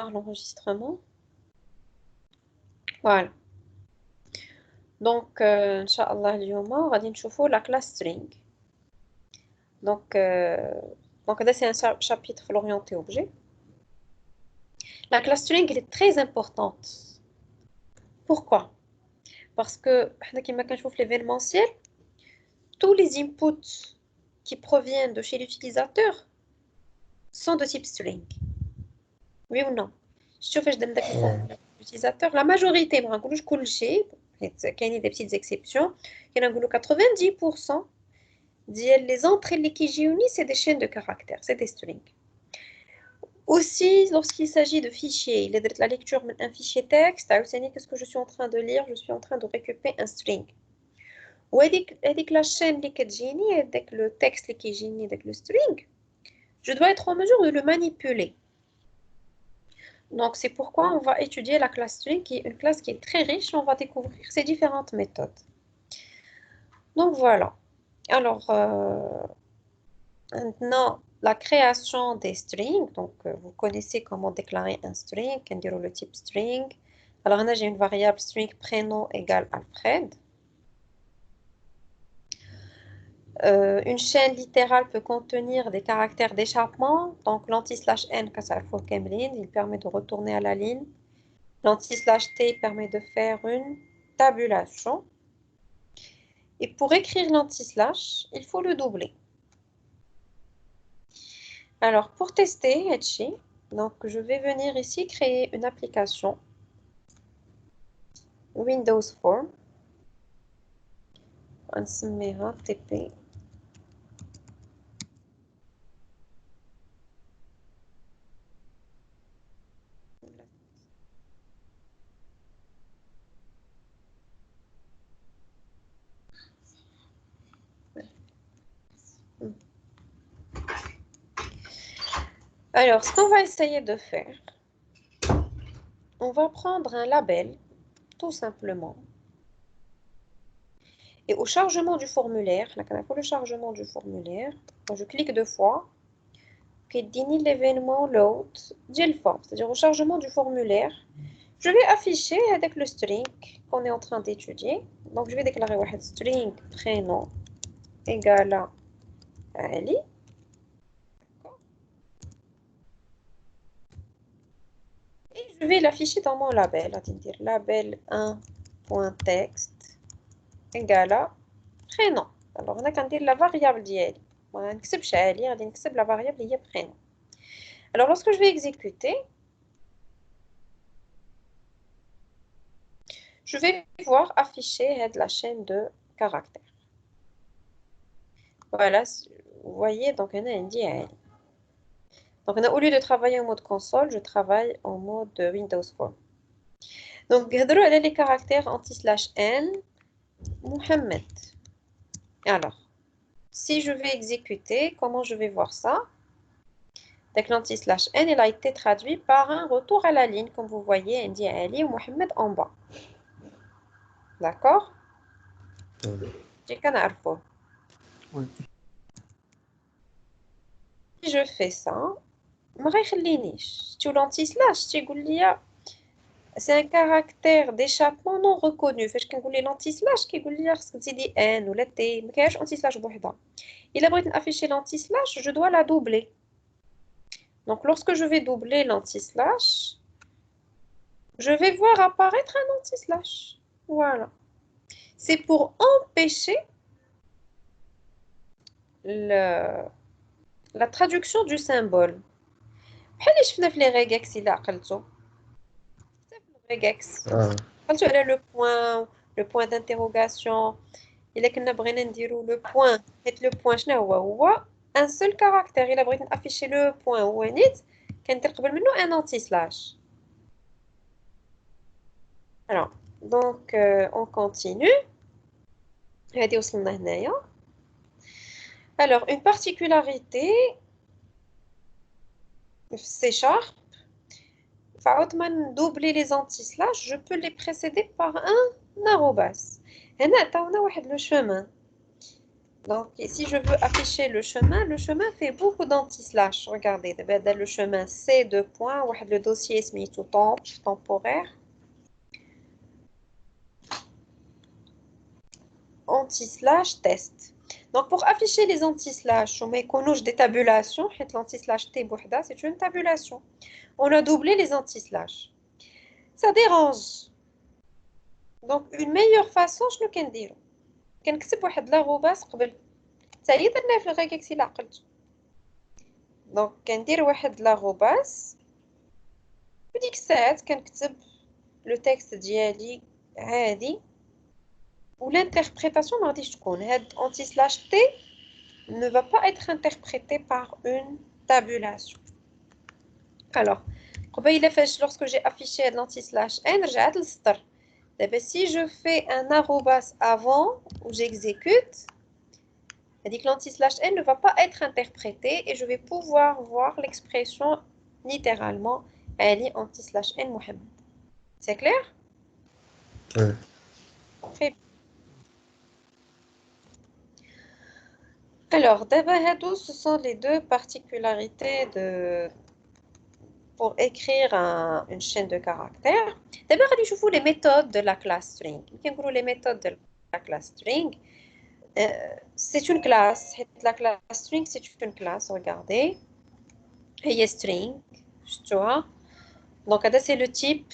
l'enregistrement. Voilà. Donc, Inch'Allah, اليوم غادي نشوفوا la classe string. Donc, là, c'est un chapitre l'orienté objet. La classe string, elle est très importante. Pourquoi? Parce que, كما كنشوف l'événementiel, tous les inputs qui proviennent de chez l'utilisateur sont de type string. Oui ou non? شوف فاش درنا داك l'utilisateur, la majorité, ما غنقولوش كلشي, كاينين des petites exceptions, كنقولوا 90% ديال les entrées اللي كيجيوني c'est des chaînes de caractères, c'est des strings. Aussi, lorsqu'il s'agit de fichiers, il est la lecture d'un fichier texte, qu'est-ce que je suis en train de lire? Je suis en train de récupérer un string. Ou avec la chaîne qui est avec le texte qui est avec le string, je dois être en mesure de le manipuler. Donc, c'est pourquoi on va étudier la classe string, qui est une classe qui est très riche. On va découvrir ses différentes méthodes. Donc, voilà. Alors, maintenant, la création des strings. Donc, vous connaissez comment déclarer un string. On dirait le type string. Alors, là, j'ai une variable string prénom égale Alfred. Une chaîne littérale peut contenir des caractères d'échappement. Donc, l'anti-n, il permet de retourner à la ligne. L'anti-t permet de faire une tabulation. Et pour écrire l'anti-, il faut le doubler. Alors, pour tester, donc je vais venir ici créer une application Windows Form. On se mettra TP. Alors, ce qu'on va essayer de faire, on va prendre un label, tout simplement. Et au chargement du formulaire, là, quand on le chargement du formulaire, quand je clique deux fois, qui désigne l'événement load d'une forme, c'est-à-dire au chargement du formulaire, je vais afficher avec le string qu'on est en train d'étudier. Donc, je vais déclarer un string prénom égal à Ali. Et je vais l'afficher dans mon label, c'est-à-dire label 1.text égal à prénom. Alors, on a qu'à dire la variable d'Ali. On a chez Ali, on a la variable qui est prénom. Alors, lorsque je vais exécuter, je vais voir afficher la chaîne de caractères. Voilà, vous voyez, donc on a un DL. Donc, au lieu de travailler en mode console, je travaille en mode Windows Form. Donc, les caractères anti-n, Mohamed. Alors, si je vais exécuter, comment je vais voir ça? Donc, l'anti-n, il a été traduit par un retour à la ligne, comme vous voyez, Indi Ali ou Mohamed en bas. D'accord? Oui. Si je fais ça, c'est un caractère d'échappement non reconnu. فاش كنقول l'anti-slash كيقول لي خصك تزيدي n ولا t ما كاينش anti-slash بوحدها. إلا بغيت afficher l'anti-slash, je dois la doubler. Donc lorsque je vais doubler l'anti-slash, je vais voir apparaître un anti-slash. Voilà. C'est pour empêcher la traduction du symbole. بحال اللي شفنا في لي regex إلا عقلتو. regex. قلتو على le point d'interrogation. إلا كنا بغينا نديرو le point, حيت le point شنو هو un seul caractère. إلا بغيت نافيشي le point هو نيت كندير قبل منه un anti-slash. Alors, donc on continue. هادي وصلنا هنايا. Alors, une particularité C#, فعوض ما doubler les anti-slash, je peux les précéder par un arrobas. هنا عطاونا واحد le chemin. Donc, si je veux afficher le chemin fait beaucoup d'anti-slash. Regardez, le chemin C, deux points, le dossier est tout temporaire. Anti-slash test. Donc, pour afficher les anti-slash, on met des tabulations. L'anti-slash T, c'est une tabulation. On a doublé les anti-slash. Ça dérange. Donc, une meilleure façon, je ne peux dire. كنكتب واحد لاغوباس قبل حتى هي درناها في الريكيكسي لا عقلت دونك كندير واحد لاغوباس وديك الساعات كنكتب لو تكست ديالي عادي والانتربريتاسيون ما غاديش تكون هاد anti slash t ne va pas être interprété par une tabulation. Alors قبيله فاش lorsque j'ai affiché هاد l'anti slash n رجعت للسطر. دابا si je fais un arrobas avant où j'exécute, c'est-à-dire que l'anti-slash n ne va pas être interprété et je vais pouvoir voir l'expression littéralement Ali anti-slash n Mohamed. C'est clair? Oui. Très bien. Alors, d'abord, ce sont les deux particularités pour écrire une chaîne de caractères. D'abord, je vous les méthodes de la classe string. Les méthodes de la classe string. C'est une classe. La classe string, c'est une classe. Regardez. Il y a string. Tu vois. Donc, c'est le type.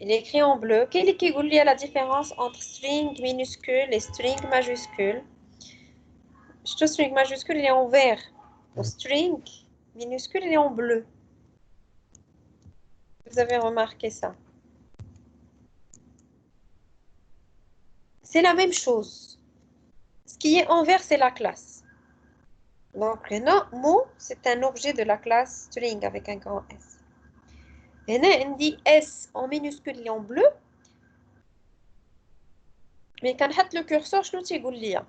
Il est écrit en bleu. Quelle est la différence entre string minuscule et string majuscule? String majuscule, il est en vert. String minuscule, il est en bleu. Vous avez remarqué ça? C'est la même chose. Ce qui est en vert, c'est la classe. Donc, le mot, c'est un objet de la classe string avec un grand S. Et là, on dit S en minuscule et en bleu. Mais quand on met le curseur, je ne sais pas.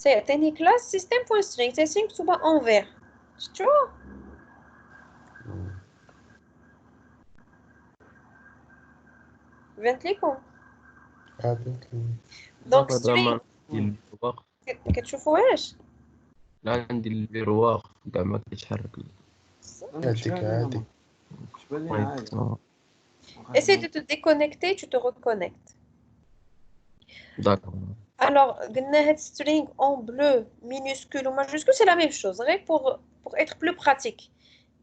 C'est une classe système.string. C'est string qui est en vert. Tu vois? فهمتليكم دونك سترينغ كتشوفوهاش لا عندي الفيرواغ كاع ما كيتحرك يعطيك عادي essaie de te déconnecter tu te reconnectes d'accord alors قلنا هاد string en bleu minuscule ou majuscule c'est la même chose غير pour être plus pratique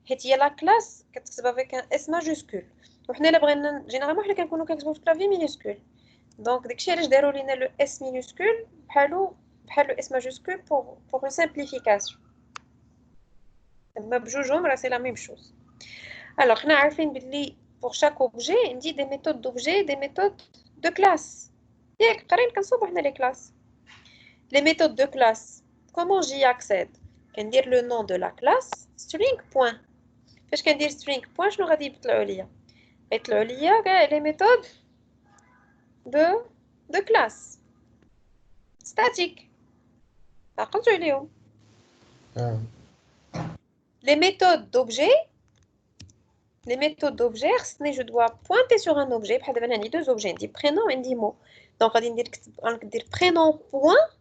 حيت هي la classe كتكتب avec un S majuscule وحنا الا بغينا جينيرالمون حنا كنكونوا كنكتبوا في كلافي minuscule donc داكشي علاش داروا لينا لو S minuscule بحال لو S majuscule pour une simplification ما بجوجهم راه c'est la même chose alors حنا عارفين باللي pour chaque objet on dit des méthodes d'objet des méthodes de classe ياك قرينا كنصوبوا حنا les classes les méthodes de classe comment j'y accède كندير le nom de la classe string point فاش كندير string point شنو غادي يطلعوا ليا يطلعوا ليا كاع les méthodes de classe statique عقلتوا عليهم les méthodes d'objet les méthodes d'objet je dois pointer sur un objet بحال دابا عندي deux objets عندي prénom عندي mot donc غادي ندير prénom point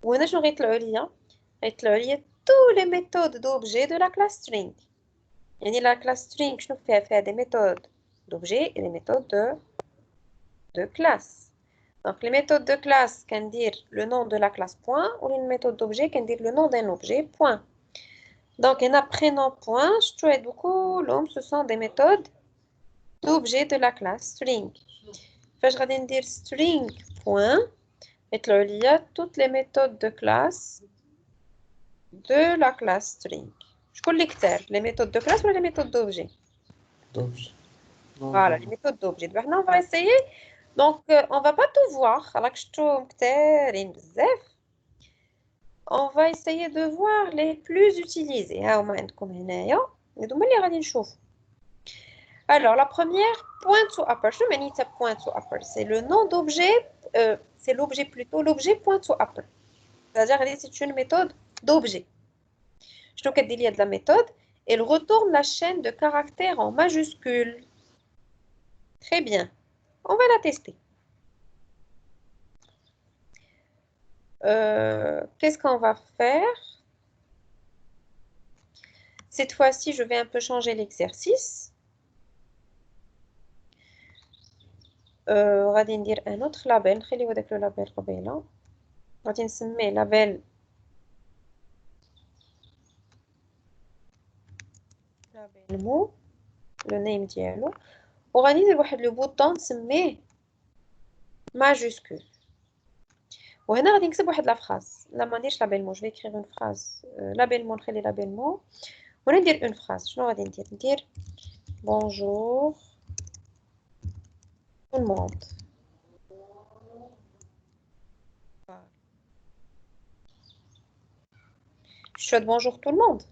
وهنا شنو غيطلعوا ليا غيطلعوا ليا tous les méthodes d'objet de la classe string يعني la classe string شنو فيها des méthodes d'objet et des méthodes de classe donc les méthodes de classe كندير le nom de la classe point ou les méthodes d'objet كندير le nom d'un objet point donc il y a prénom point ce sont des méthodes d'objet de la classe string فاش غادي ندير string point يطلعوا ليا toutes les méthodes de classe de la classe string شكون اللي كتار les méthodes de classe ولا les méthodes d'objet voilà les méthodes d'objet دابا on va essayer donc on va pas tout voir راك شفتوهم كتارين بزاف on va essayer de voir les plus utilisés ها هما عندكم هنايا هادو هما اللي غادي نشوف alors la première point to upper شنو معنيتها point to upper c'est le nom d'objet c'est l'objet plutôt l'objet point to upper c'est-à-dire c'est une méthode d'objet شنو كدير لي هاد la méthode elle retourne la chaîne de caractères en majuscule très bien on va la tester qu'est-ce qu'on va faire? Cette fois-ci, je vais un peu changer l'exercice. غادي ندير un autre label. نخليو هذاك le label قبيله. غادي نسميه label mot, le name ديالو. وغادي ندير واحد لو بوطون نسميه majuscule. وهنا غادي نكتب واحد لا فراز. لا ما نديرش label mot, je vais écrire une phrase. label mot نخلي label mot. وندير une phrase. شنو غادي ندير bonjour tout le monde. Je souhaite bonjour tout le monde.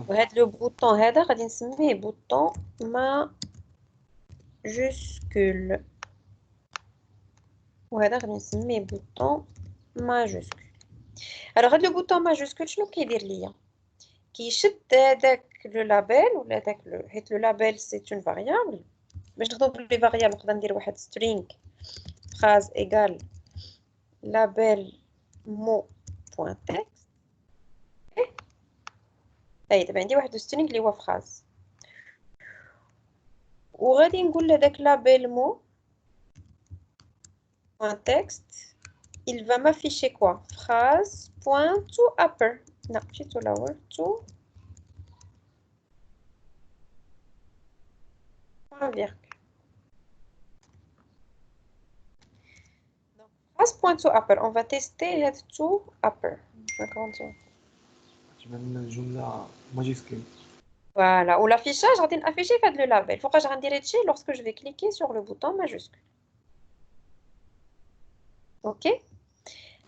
وهذا لو بوطون هذا غادي نسميه بوطون majuscule. وهذا غادي نسميه بوطون majuscule. alors هذا لو بوطون majuscule شنو كيدير ليا؟ كيشد هذاك لو لابيل ولا هذاك حيت لو لابيل سي اون فاريابل. باش نخدمو بلي فاريابل نقدر ندير واحد سترينغ phrase égale label mot point text. اي دابا عندي واحد سترينغ اللي هو phrase وغادي نقول لهداك label mot point text il va m'afficher quoi? phrase point to upper. non ماشي to lower, to point virgule. phrase point to upper, on va tester head to upper. الجملة ماجيسكول. Voilà, ou l'affichage, غادي نافيشي في هذا لو لابيل. فوقاش غندير هادشي lorsque je vais cliquer sur le bouton majuscule. OK?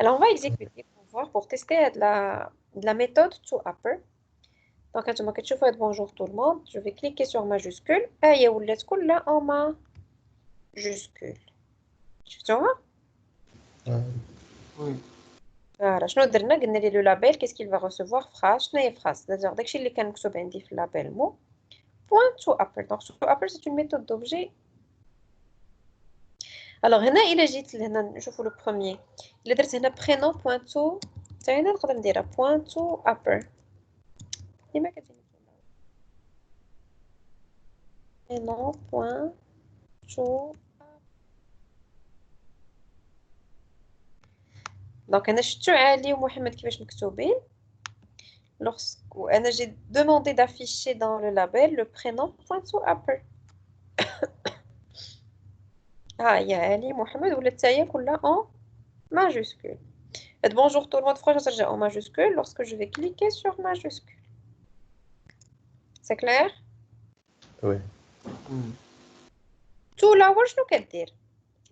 Alors on va exécuter pour voir, pour tester de la méthode to upper. Donc انتما كتشوفوا هاد bonjour tout le monde, je vais cliquer sur majuscule. هي ولات كلها en majuscule. شفتوها؟ Oui. فوالا شنو درنا؟ قلنا ليه لو لابيل qu'est-ce qu'il va recevoir phrase. شنو هي phrase؟ c'est-à-dire داكشي اللي كان مكتوب عندي في اللابيل مو point to upper. donc to upper c'est une méthode d'objet. alors هنا الا جيت لهنا نشوفوا لو بروميير الا درت هنا prénom point to حتى هنا نقدر نديرها point to upper. ديما كتجيني prénom point to. دونك انا شفتو علي ومحمد كيفاش مكتوبين. وانا j'ai demandé d'afficher dans le label le prénom point to upper. ها هي علي محمد ولات حتى هي كلها en majuscule. Et bonjour tout le monde, فرجة ترجع en majuscule lorsque je vais cliquer sur majuscule. C'est clair? Oui. To lower شنو كدير؟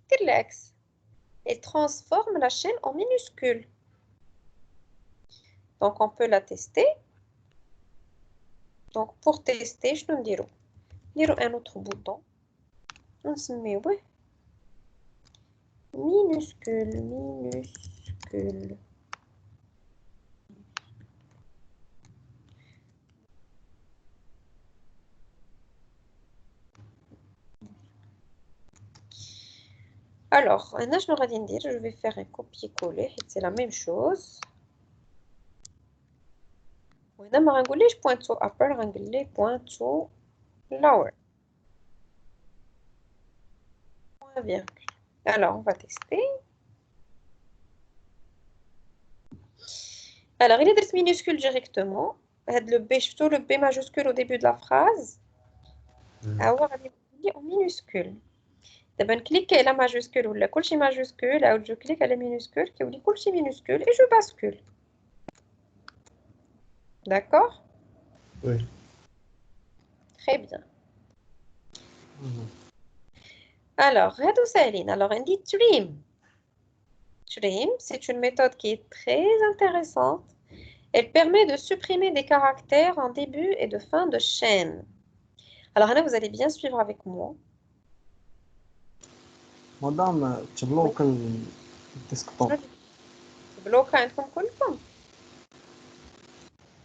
كدير العكس. Elle transforme la chaîne en minuscule. Donc on peut la tester. Donc pour tester, شنو نديرو؟ نديرو un autre bouton. ونسميوه minuscule. Alors, هنا شنو غادي ندير؟ je vais faire un copier-coller حيت c'est la même chose. وهنا ما غنقوليش point to upper, غنقول ليه point to lower. Point virgule. Alors, on va tester. Alors, il est درت minuscule directement. هاد le B, شفتو le B majuscule au début de la phrase. هو غادي يولي en minuscule. دابا نكليكي على majuscule ولا كلشي majuscule عاود جو كليك على minuscule كيولي كلشي minuscule et je bascule. D'accord? Oui. Très bien. Alors, هادو ساهلين. Alors, on dit trim. Trim, c'est une méthode qui est très intéressante. Elle permet de supprimer des caractères en début et de fin de chaîne. Alors, Anna, vous allez bien suivre avec moi. مدام تبلوك الديسكتوب. تبلوكا عندكم كلكم؟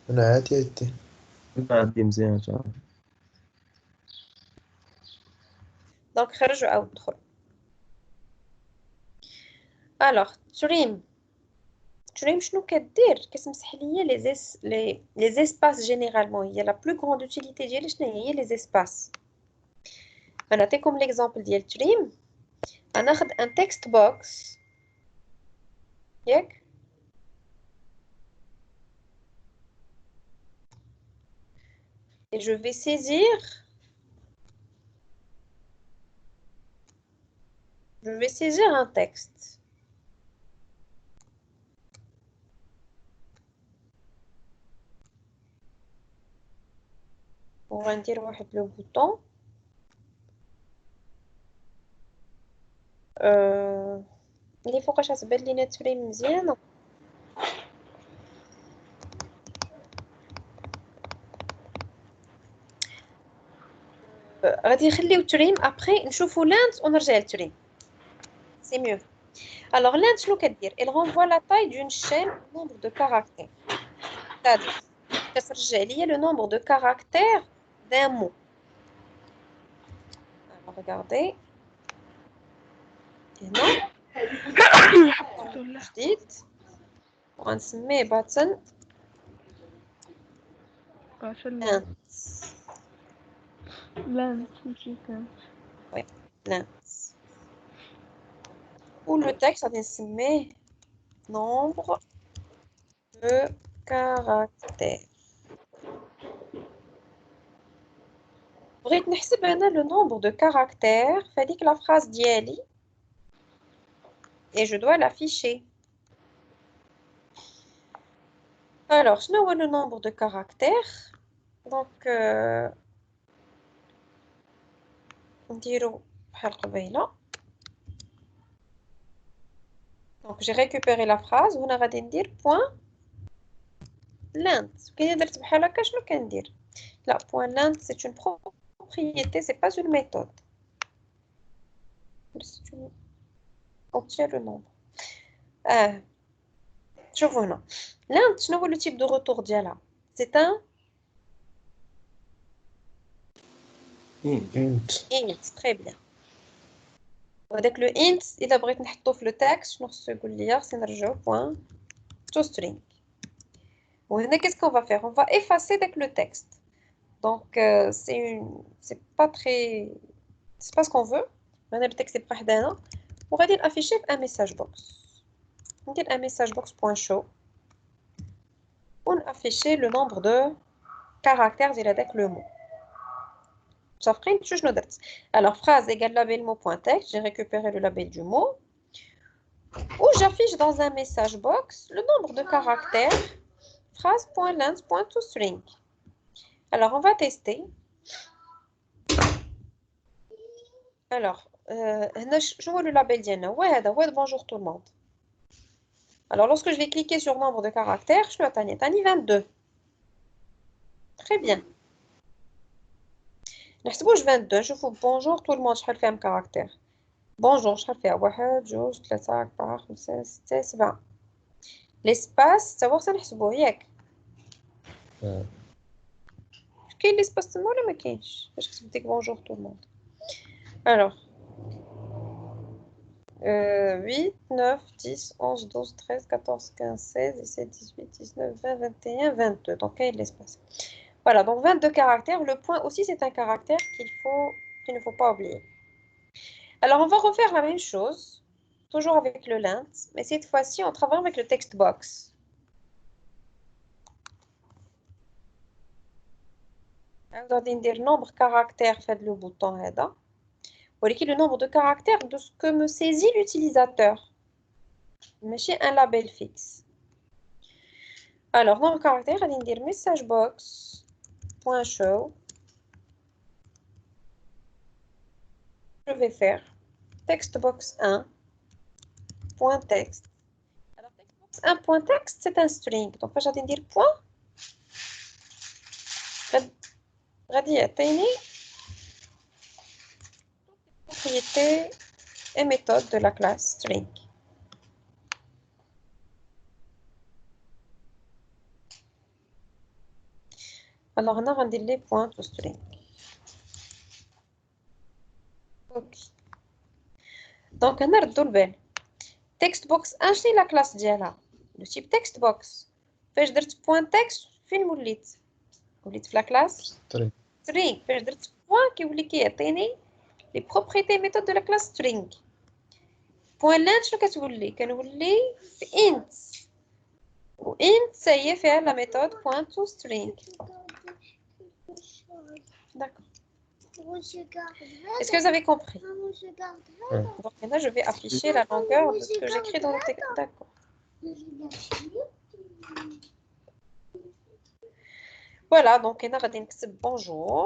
أنا عادي. عادي مزيان صافي. دونك خرجوا أو دخلوا. Alors, trim. Trim, شنو كدير؟ كتمسح ليا les espaces généralement. Il y a la plus grande utilité ديالها شنو هي les espaces. غنعطيكم l'exemple ديال trim. غناخد un text box. ياك؟ Et je vais saisir un texte. On va dire le bouton. اللي فوقاش غتبان لينا تريم مزيان. غادي نخليو تريم ابري نشوفو لاند ونرجع لتريم. سي ميو. Alors لاند شنو كدير؟ elle renvoie la taille d'une chaîne au nombre de caractères. C'est-à-dire كترجع ليا le nombre de caractères d'un mot. Alors regardez. هنا جديد وغنسميه button لانت ماشي كانت length. Ou le texte غادي نسميه nombre de caractères. بغيت نحسب هنا le nombre de caractères في هذيك la phrase ديالي et je dois l'afficher. Alors, شنو هو le nombre de caractères? Donc نديرو بحال قبيله. Donc j'ai récupéré la phrase وهنا غادي ندير point length. كي درت بحال هكا شنو كندير؟ لا point length c'est une propriété, c'est pas une méthode. Obtient le nombre. شوفوا هنا length شنو هو le type de retour ديالها؟ C'est un int. Très bien. وهذاك le int إذا بغيت نحطو في le texte شنو خصو يقول لي؟ خصنا نرجعو point to string. وهنا qu'est-ce qu'on va faire? On va effacer avec le texte. Donc c'est pas ce qu'on veut. On a le texte بحدانا وغادي نافيشيه في un message box. ندير un message box.show ونافيشي le nombre de caractères ديال هذاك le mot. صافين شنو درت؟ Alors phrase égale label mot.text, j'ai récupéré le label du mot où j'affiche dans un message box le nombre de caractères phrase.length.toString. Alors on va tester. Alors هنا شنو هو le label ديالنا؟ هو هذا هو bonjour tout le monde. Alors lorsque je vais cliquer sur nombre de caractères شنو عطاني؟ عطاني 22. Très bien. نحسبوش 22 نشوفوا bonjour tout le monde شحال فيها من caractère. bonjour شحال فيها 1 2 3 4 5 6 7. l'espace تا هو خصنا نحسبوه ياك. كاين l'espace تما ولا ما كاينش؟ فاش كتب ديك bonjour tout le monde. Alors 8 9 10 11 12 13 14 15 16 17 18 19 20 21 22. Donc il y a de l'espace. Voilà, donc 22 caractères. Le point aussi, c'est un caractère qu'il ne faut pas oublier. Alors, on va refaire la même chose, toujours avec le length, mais cette fois-ci, on travaille avec le text box. On va dire le nombre de caractères fait le bouton هذا. ولكن le nombre de caractères de ce que me saisit l'utilisateur. ماشي un label fixe. Alors, nombre de caractères, on va dire message box.show. Je vais faire textbox 1 point text. Alors textbox 1 point text c'est un string. Donc je vais dire point. غادي يعطيني propriétés et méthodes de la classe string. Alors on a les points to string. Ok. Donc on a le double. text box 1 شنو هي la classe ديالها le type text box فاش درت point text فين وليت في la classe string. string فاش درت point كيولي كيعطيني les propriétés méthode de la classe string point length شنو كتولي كنولي في int و int ça y est فيها la méthode point to string d'accord. Est-ce que vous avez compris? Donc maintenant, je vais afficher la longueur de ce que j'écris dans le texte. D'accord. Voilà, donc on a bonjour.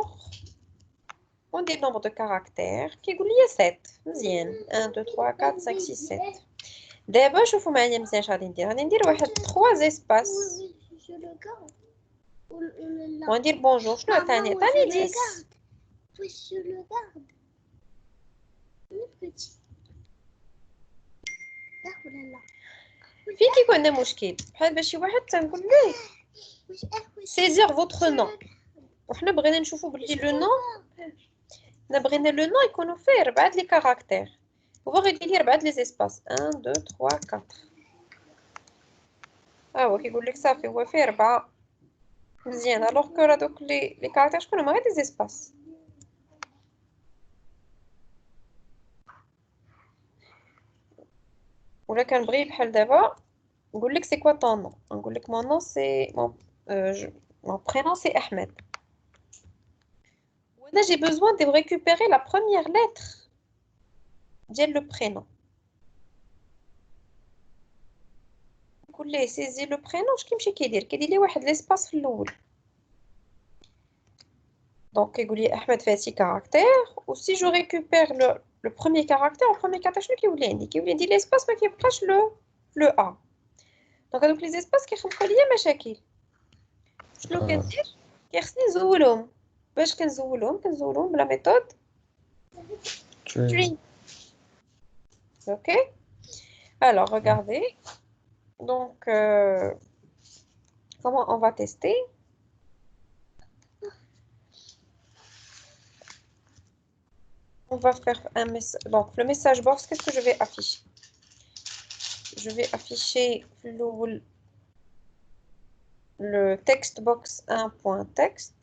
On dit le nombre de caractères qui est 7. Bien. 1, 2, 3, 4, 5, 6, 7. D'abord, je vous mets un message à dire. On dit 3 espaces. On dit bonjour. Je t'en 10. Je le garde. Le petit. في كيكون عندنا مشكل بحال باش شي واحد تنقول ليه saisir votre nom وحنا بغينا نشوفوا بلي لو نون حنا بغينا لو نون يكونوا فيه 4 لي كاركتير هو غيدير لي 4 لي زيسباس 1 2 3 4 هو كيقول لك صافي هو فيه 4 مزيان الوغ كو هادوك لي كاركتير شكون هما غير دي زيسباس ولا كنبغي بحال دابا نقول لك سي كوا طون نون نقول لك مون نون سي mon prénom c'est Ahmed. J'ai besoin de récupérer la première lettre de le prénom. نقول ليه سيزي لو برينون اش كيمشي كيدير لي واحد ليسباس في الاول دونك كيقول لي احمد فيه 6 كاركتير و سي جو ريكوبير لو بروميير كاركتير شنو كيولي عندي ليسباس ما كيبقاش لو ا دونك هادوك لي زيسباس كيخلقوا ليا مشاكل شنو كندير كيخصني نزولهم باش كنزولهم بلا ميثود string. Ok. Alors regardez donc comment on va tester. On va faire un message. Donc, le message box, qu'est-ce que je vais afficher? Je vais afficher le text box 1.text.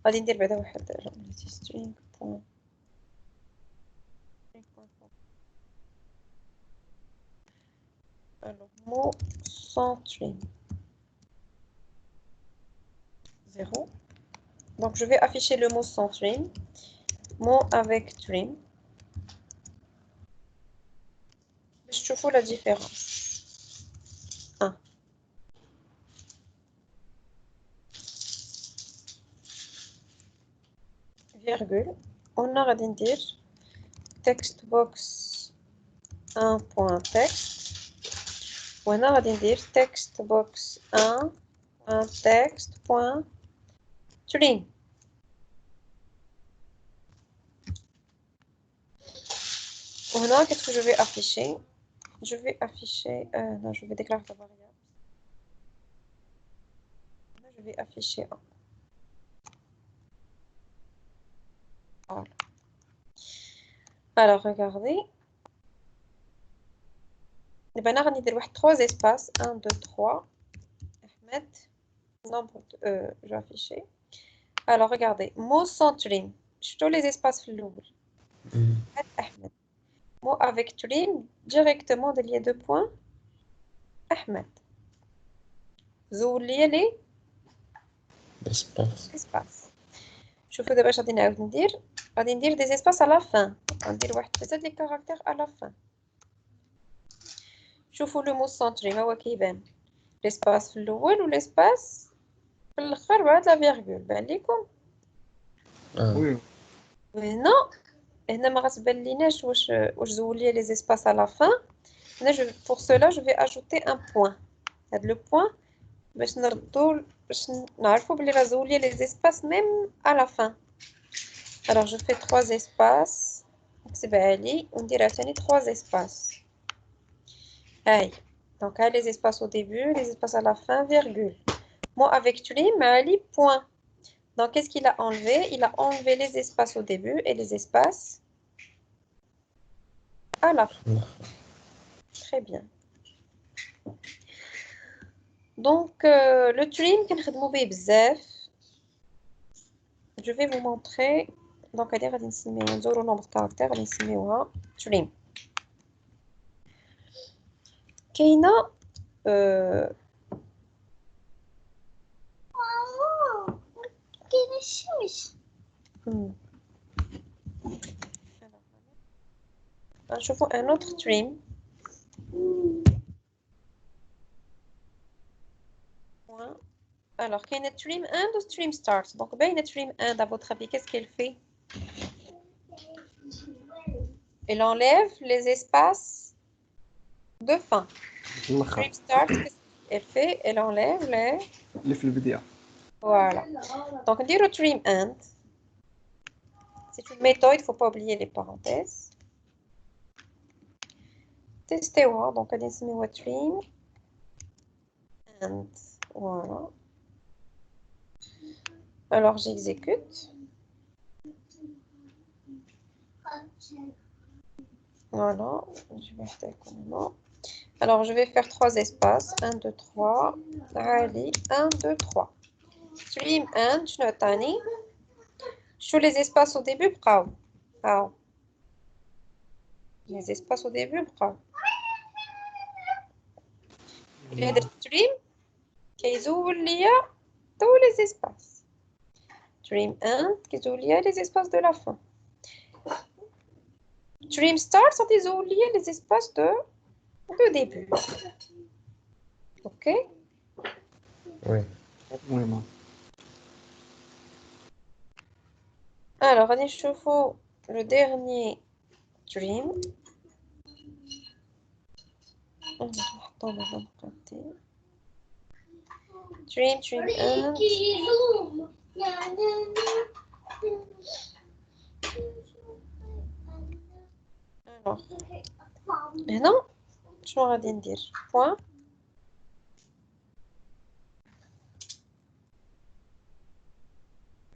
غادي ندير بعدا واحد string. Alors, mot sans trim. 0. Donc, je vais afficher le mot sans trim. Mot avec trim. Je trouve la différence. 1. Virgule. On a dire text box 1.text. On a dire text box 1.text.trim. Maintenant, qu'est-ce que je vais afficher? Je vais afficher... non, je vais déclarer la variable. Là, je vais afficher 1. Voilà. Alors, regardez. Et ben là, on a dit 3 espaces. 1, 2, 3. Ahmed. Nombre de... je vais afficher. Alors, regardez. Mot sans trim. Je tous les espaces flous. Ahmed. Mot avec trim. Directement, il y a 2 points. Ahmed. زول لي espace. شوفوا دابا اش غادي نعاود ندير des espaces à la fin. غندير واحد 3 ديال الكاركتير à la fin. شوفوا لو مو سونتري ها هو كيبان ليسباس في الاول وليسباس في الاخر بعد لا فيرغول بان ليكم وي هنا ما غتبان ليناش واش زول لي لي زيسباس à la fin. هنا pour cela je vais ajouter un point. هاد لو بوين باش نردو باش نعرفوا بلي راه زول لي لي زيسباس ميم à la fin. Alors je fais 3 espaces نكتبها لي وندير عاوتاني 3 espaces. Aïe. Donc, les espaces au début, les espaces à la fin, virgule. Moi, avec trim, ali, point. Donc, qu'est-ce qu'il a enlevé? Il a enlevé les espaces au début et les espaces à la fin. Très bien. Donc, le trim, كنخدمو بيه بزاف. Je vais vous montrer. Donc, هادي غادي نسميوها نزورو nombre de caractères غادي نسميوها trim. كاينة كاين الشمس. نشوفو un autre trim. Alors, qu'il y a une trim end ou trim start. Donc, ben, une trim end, à votre avis, qu'est-ce qu'elle fait? Elle enlève les espaces de fin. Trim start, qu'est-ce qu'elle fait? Elle enlève les في البداية. Voilà. Donc, on dit le trim end. C'est une méthode, il ne faut pas oublier les parenthèses. Testez, donc, on dit le trim end. Voilà. Alors, j'exécute. Voilà, je vais faire comme ça. Alors, je vais faire 3 espaces. 1, 2, 3. Allez, 1, 2, 3. Trim end, je note Annie. Je fais les espaces au début, bravo. Ah. Les espaces au début, bravo. Il y a des trim qui ouvrent tous les espaces. Trim end qui ouvrent les espaces de la fin. Trim start, ça ouvre les espaces de début. Ok? Oui. Oui, maman. Alors, on échauffe le dernier trim. Trim end. Alors, هنا شنو غادي ندير point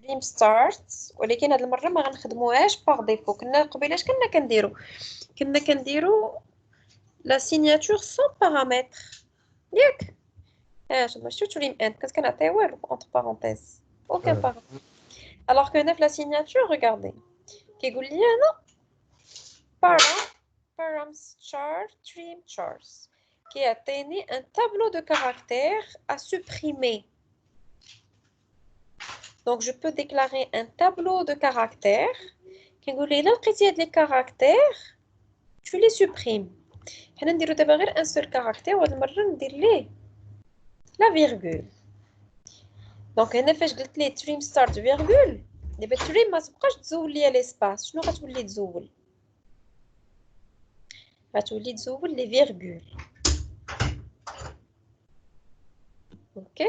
trim start ولكن هاد المره ما غنخدموهاش باغ ديفو. كنا قبيلاش كنا كنديرو لا سيناتور سون بارامتر ياك. شوف شتو trim end كنت كنعطيو والو entre parenthèses aucun paramètre. alors que هنا في لا سيناتور regardez كيقول لي هنا params char trim chars qui atteignait un tableau de caractères à supprimer. Donc, je peux déclarer un tableau de caractères. Quand vous avez les caractères, tu les supprimes. On va dire un seul caractère, on va dire la virgule. Donc, on a fait les trim start virgule. Les trim, ما تبقاش تزول l'espace. شنو غتولي تزول؟ غتولي تزول les virgules. Ok?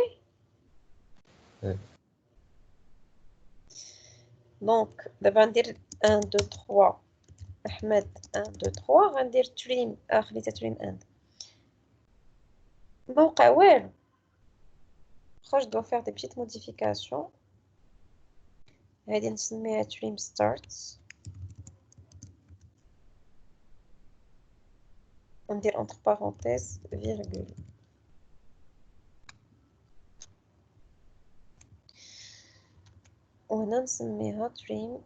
Donc, on va dire 1, 2, 3. Ahmed, 1, 2, 3. On va dire trim. خليتها trim end. ما وقع والو. Je dois faire des petites modifications. غادي نسميها trim start. On dit entre parenthèses virgule. وهنا نسميها trim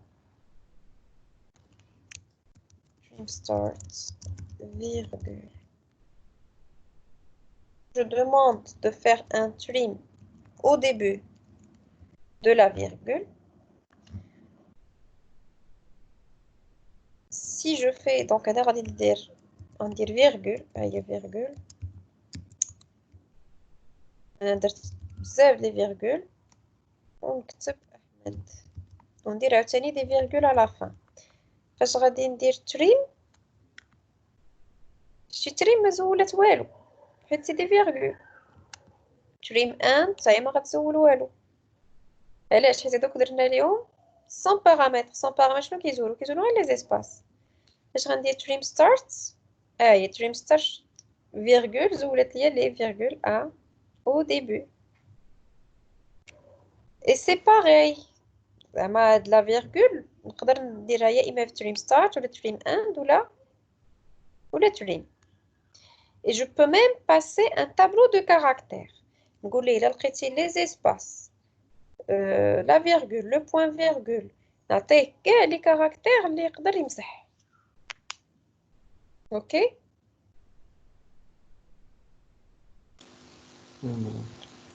start virgule. Je demande de faire un trim au début de la virgule. Si je fais donc on dit virgule, il y a virgule. درت بزاف لي virgule ونكتب أحمد وندير عاوتاني دي virgule à la fin. فاش غادي ندير تريم شتي تريم ما زولت والو حيت سي دي virgule. تريم ان حتى ما غتزول والو. علاش؟ حيت هادوك درنا ليهم سون بارامتر. سون بارامتر شنو كيزولو غير لي زيسباس. فاش غندير تريم ستارت هي تريم ستارت virgule زولت ليا لي virgule à au début. Et c'est pareil. زعما هاد لا virgule نقدر نديرها يا اما في trim start ولا trim end ولا trim. Et je peux même passer un tableau de caractères. نقول ليه إلا لقيتي les espaces, la virgule, le point virgule, نعطيه كاع les caractères اللي يقدر يمسح. OK.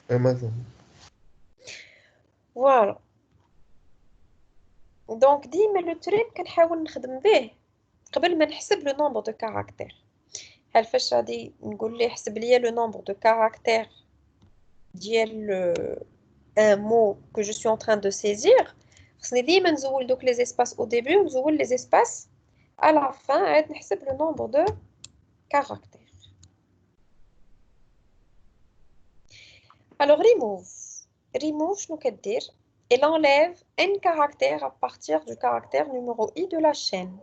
مثلا Voilà. Donc ديما لو تريك كنحاول نخدم به قبل ما نحسب لو نومبر دو كاركتير. هل فاش غادي نقول ليه حسب لي لو نومبر دو كاركتير ديال un mot que je suis en train de saisir, خصني ديما نزول دوك les espaces au début ونزول les espaces à la fin عاد نحسب le nombre de caractères. Alors remove شنو كدير؟ Elle enlève n caractère à partir du caractère numéro i de la chaîne.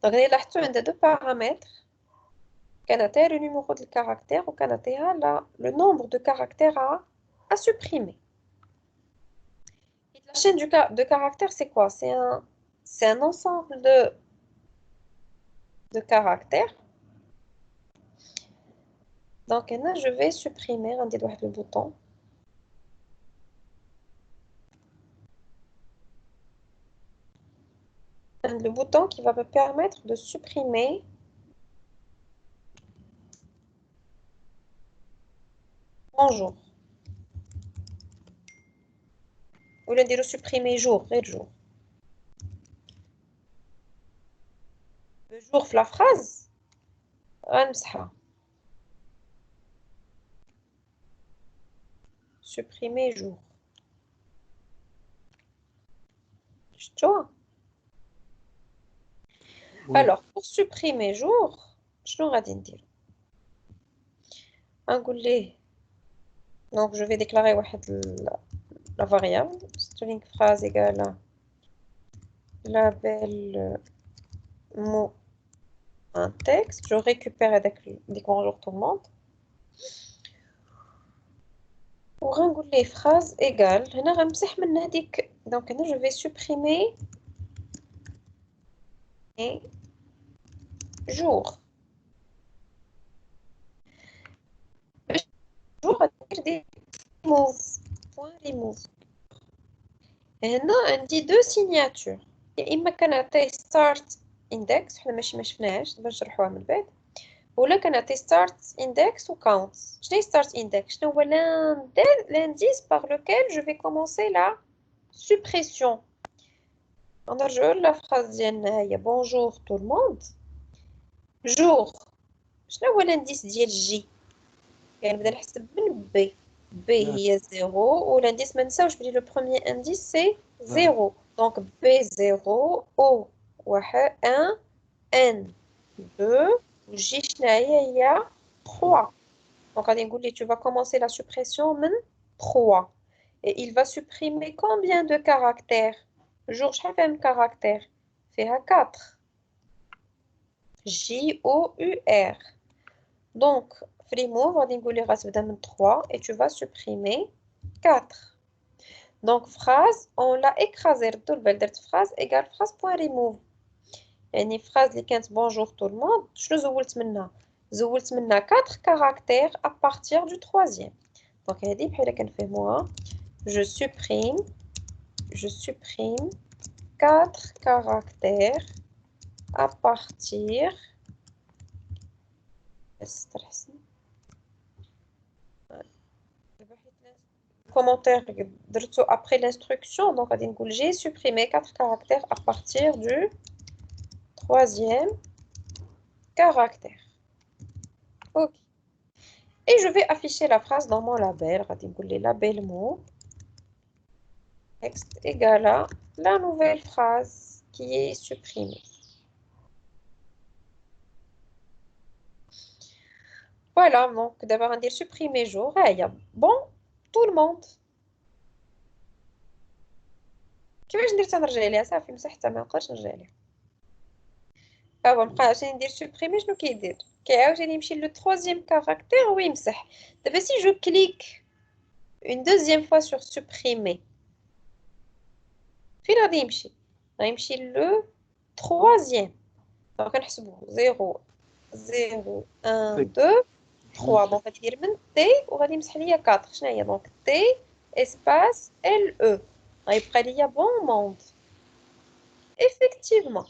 Donc لاحظتوا عندها deux paramètres. كانت le numéro de caractère وكانت le nombre de caractères à supprimer. La chaîne de caractères, c'est quoi? C'est un ensemble de caractères. Donc, là, je vais supprimer un des doigts de bouton. Le bouton qui va me permettre de supprimer bonjour. Ou le dire supprimer jour, et jour. Le jour, la phrase. Supprimer jour. Tu vois? Alors, pour supprimer jour, je n'aurai rien dire. Donc, je vais déclarer la variable. String phrase égale à label mot un texte. Je récupère avec des bonjour tout le monde. Pour les phrases égales, donc je vais supprimer et jour. Jour à dire des remove. Point remove. Et là, on dit deux signatures. إما كنعطيه start index حنا ماشي ما شفناهاش دابا نشرحوها من بعد ولا كنعطي start index و count. شنو هي start index؟ شنو هو l'indice par lequel je vais commencer la suppression. نرجعو لا phrase ديالنا هي bonjour tout le monde. jour شنو هو l'indice ديال جي؟ كنبدا نحسب من بي هي 0 و l'indice ما نساوش بلي le premier indice c'est 0. Donc B0, O 1, N 2, J il y a 3. Donc tu vas commencer la suppression من 3. Et il va supprimer combien de caractères? Jour, chaque caractère fait 4. J-O-U-R. Donc, remove, on va dire 3 et tu vas supprimer 4. Donc, phrase, on l'a écrasé. Phrase égale phrase.remove. يعني phrase اللي كانت bonjour tout le monde. شنو زولت منها؟ زولت منها 4 caractères à partir du troisième. Donc, هذه بحال كنفهموها. Je supprime 4 caractères à partir commentaire après l'instruction. Donc, j'ai supprimé 4 caractères à partir du troisième caractère. OK. Et je vais afficher la phrase dans mon label. Label mot. Texte égale à la nouvelle phrase qui est supprimée. Voilà, donc d'abord on dit supprimer jour. Bon, tout le monde. كيفاش ندير تنرجع ليها صافي مسحتها ما نقدرش نرجع ليها. نبقى عاوتاني ندير سوبريمي شنو كيدير كيعاوتاني يمشي لو troisième caractère ويمسح. دابا si je clique une deuxième fois sur supprimer فين غادي يمشي؟ غيمشي لو troisième. دونك كنحسبو 0 0 1 2 3 دونك غادي ندير من تي وغادي يمسح ليا 4 شنو هي دونك تي اسباس ال او غيبقى ليا بون موند effectivement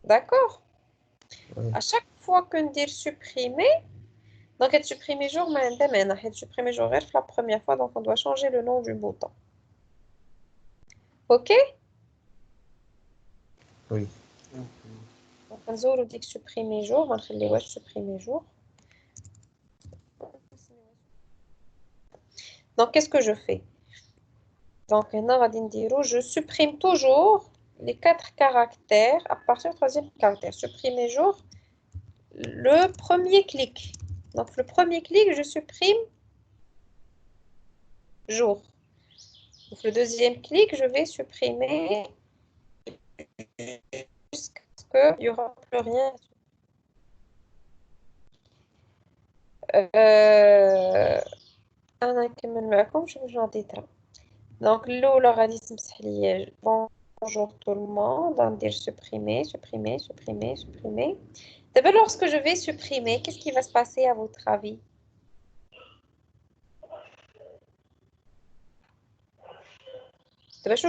d'accord Ouais. à chaque fois que ندير supprimer donc être supprimer jour ما عندها معنى حيت supprimer jour غير في la première fois donc on doit changer le nom du bouton ok Oui. donc نزولو ديك supprimer jour ما نخليوهاش supprimer jour. Donc qu'est-ce que je fais? Donc je supprime toujours les 4 caractères à partir du troisième caractère. Supprimer jour, le premier clic. Donc le premier clic, je supprime jour. Donc le deuxième clic, je vais supprimer jusqu'à ce qu'il n'y aura plus rien. أنا نكمل معكم شوف شنو عطيتها. Donc الأولى غادي تمسح ليا bonjour tout le monde. On va dire supprimer, supprimer, supprimer, supprimer. D'abord, lorsque je vais supprimer, qu'est-ce qui va se passer à votre avis? D'abord, je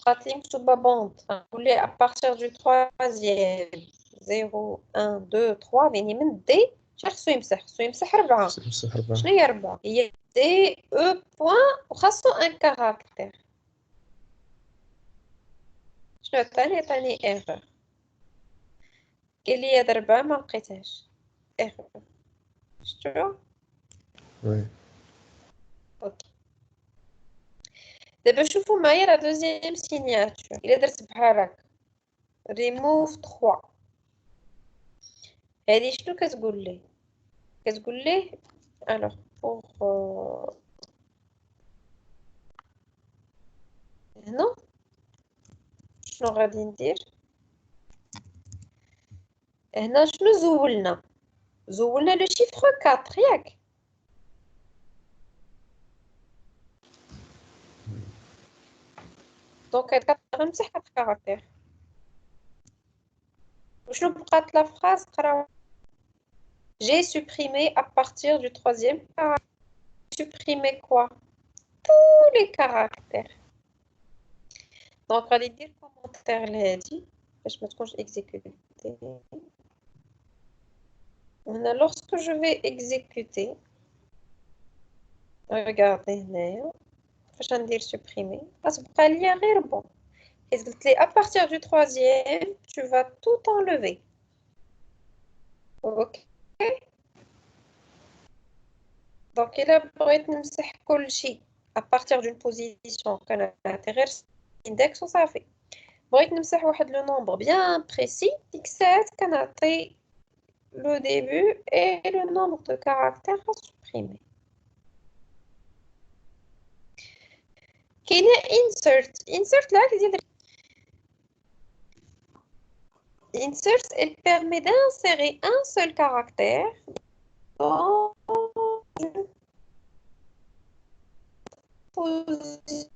pratique toute ma bande. Vous voulez à partir du troisième. 0, 1, 2, 3. يعني من D, شنو يمسح 4. سمسح 4. شنو هي 4 هي D, E, point وخاصو un caractère. شنو عطاني erreur. قال لي هاد 4 ما لقيتهاش erreur. شفتوها؟ Oui. اوكي دابا شوفوا معايا لا دوزيام سيناتور الا درت بحال هكا ريموف 3 هادي شنو كتقول ليه الوغ بوغ هنا شنو غادي ندير هنا شنو زولنا لو شيفر 4 ياك دونك هاد غنمسح هاد الكاركتير وشنو بقات لا فراز قراو j'ai supprimé à partir du troisième caractère. Supprimer quoi? Tous les caractères. Donc, on va dire commentaire l'adi. Je me trouve exécuter. Lorsque je vais exécuter, regardez, je vais dire supprimer. Parce qu'il y a rien bon. À partir du troisième, tu vas tout enlever. Ok. Donc, il a besoin de à partir d'une position qu'on a intérêt index ou ça fait. بغيت نمسح واحد le nombre bien précis x7 كنعطي le début et le nombre de caractères à supprimer. كاين insert là insert elle permet d'insérer un seul caractère dans une position.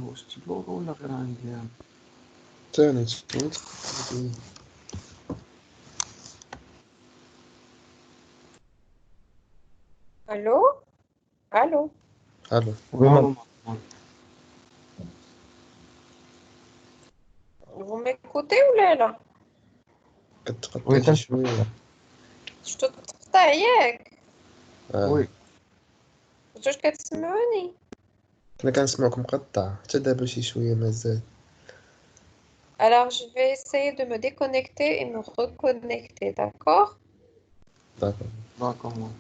واش تبلوغ ولا غير عندي أنا؟ ثاني Allô? Allô? الو والله ما Vous m'écoutez ou là? كتقطع شي شويه. شتو تقطع ياك؟ وي واش كتسمعوني؟ كنا كنسمعكم مقطع حتى دابا شي شويه مازال. Alors, je vais essayer de me déconnecter et me reconnecter, d'accord? داكور. داكور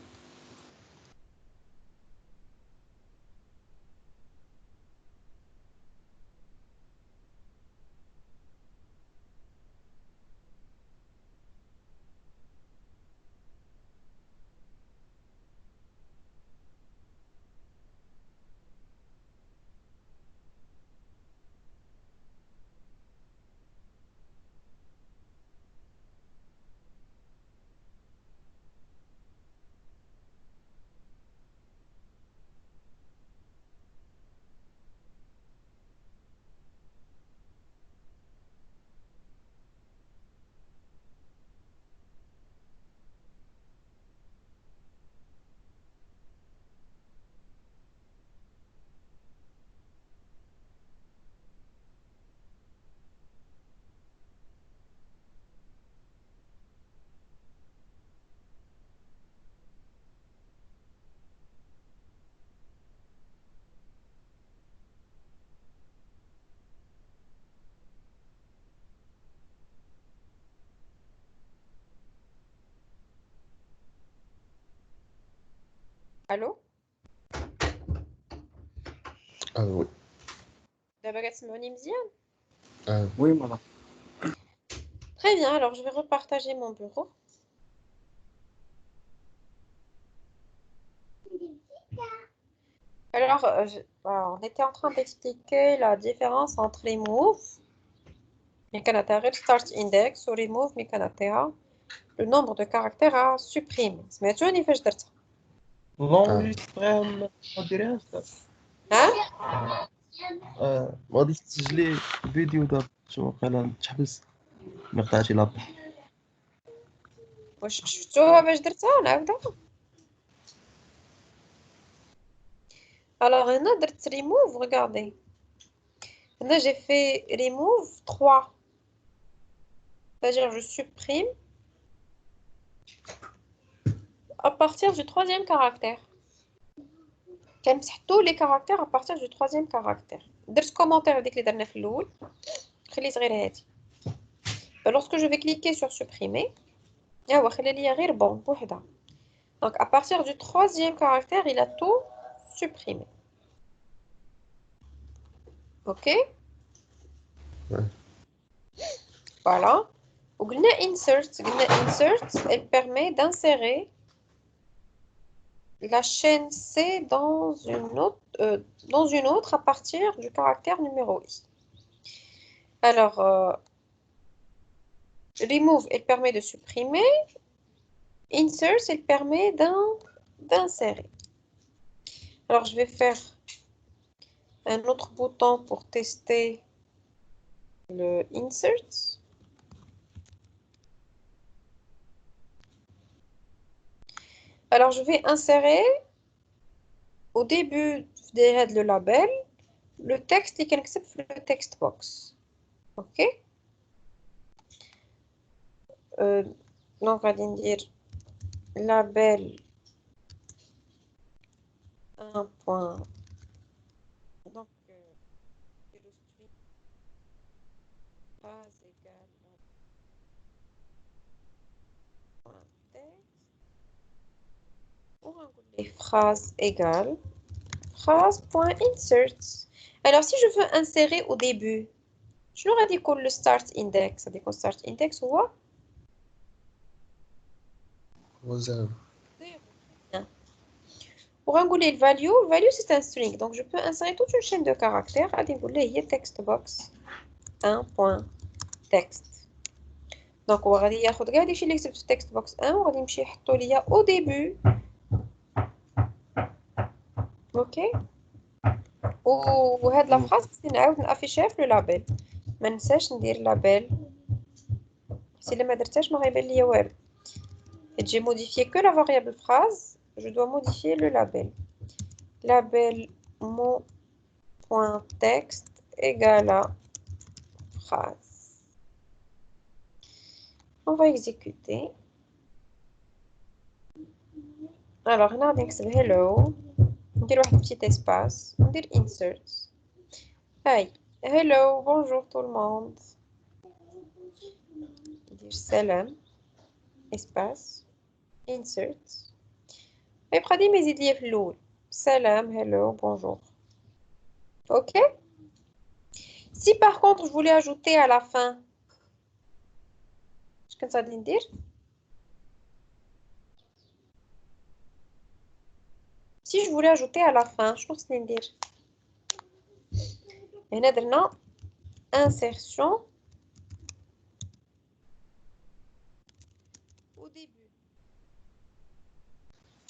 الو وي. دابا كتسمعوني مزيان وي ماما. Très bien, alors je vais repartager mon bureau. Alors, on était en train d'expliquer la différence entre remove, start index, ou remove, le nombre de caractères à supprimer. سمعتوني فاش درتها؟ لونجيستري ما ديريهاش دابا. ها؟ غادي تسجلي فيديو دابا شو وقيلا تحبس مقطعتي لابا. واش شفتوها باش درتها نعاودها؟ Alors, هنا درت remove, regardez. Là, j'ai fait remove 3. C'est-à-dire, je supprime à partir du troisième caractère. كنمسح tous les caractères à partir du troisième caractère. درت commentaire هذيك اللي درنا في الاول. خليت غير هادي. Lorsque je vais cliquer sur supprimer, يا خلي لي غير bon بوحدها. Donc à partir du troisième caractère, il a tout supprimé. OK? Ouais. Voilà. وقلنا insert, elle permet d'insérer la chaîne C dans une autre à partir du caractère numéro I. Alors, remove, elle permet de supprimer. Insert, elle permet d'insérer. Alors, je vais faire un autre bouton pour tester le insert. Alors, je vais insérer au début de le label le texte qui est le text box. OK? Donc, on va dire label 1 point. Donc, le string phrase égale point texte. Les phrases égale phrase.insert. Alors, si je veux insérer au début, je leur ai dit que le start index, c'est-à-dire que start index, ou وزعم. pour angoler le value c'est un string. Donc, je peux insérer toute une chaîne de caractères. Allez, vous voulez, textbox 1.text. Donc, on va dire, regardez, je vais le textbox 1, on va dire, au début. OK. وهاد لا فراس نعاود نافيشيها في لو لابيل ما ننساش ندير لابيل سي الا ما درتهاش ما غيبان ليا والو j'ai modifié que la variable phrase je dois modifier le label mot.text égale à phrase. On va exécuter. Alors هنا غادي نكتب hello ندير واحد petit espace ندير insert. Hi, hello, bonjour tout le monde. ندير سلام espace insert. Et après mes idées في الأول. Salam, hello, bonjour. OK? Si par contre je voulais ajouter à la fin, je peux ça dire. Si je voulais ajouter à la fin, je pense dire. Et là, insertion au début.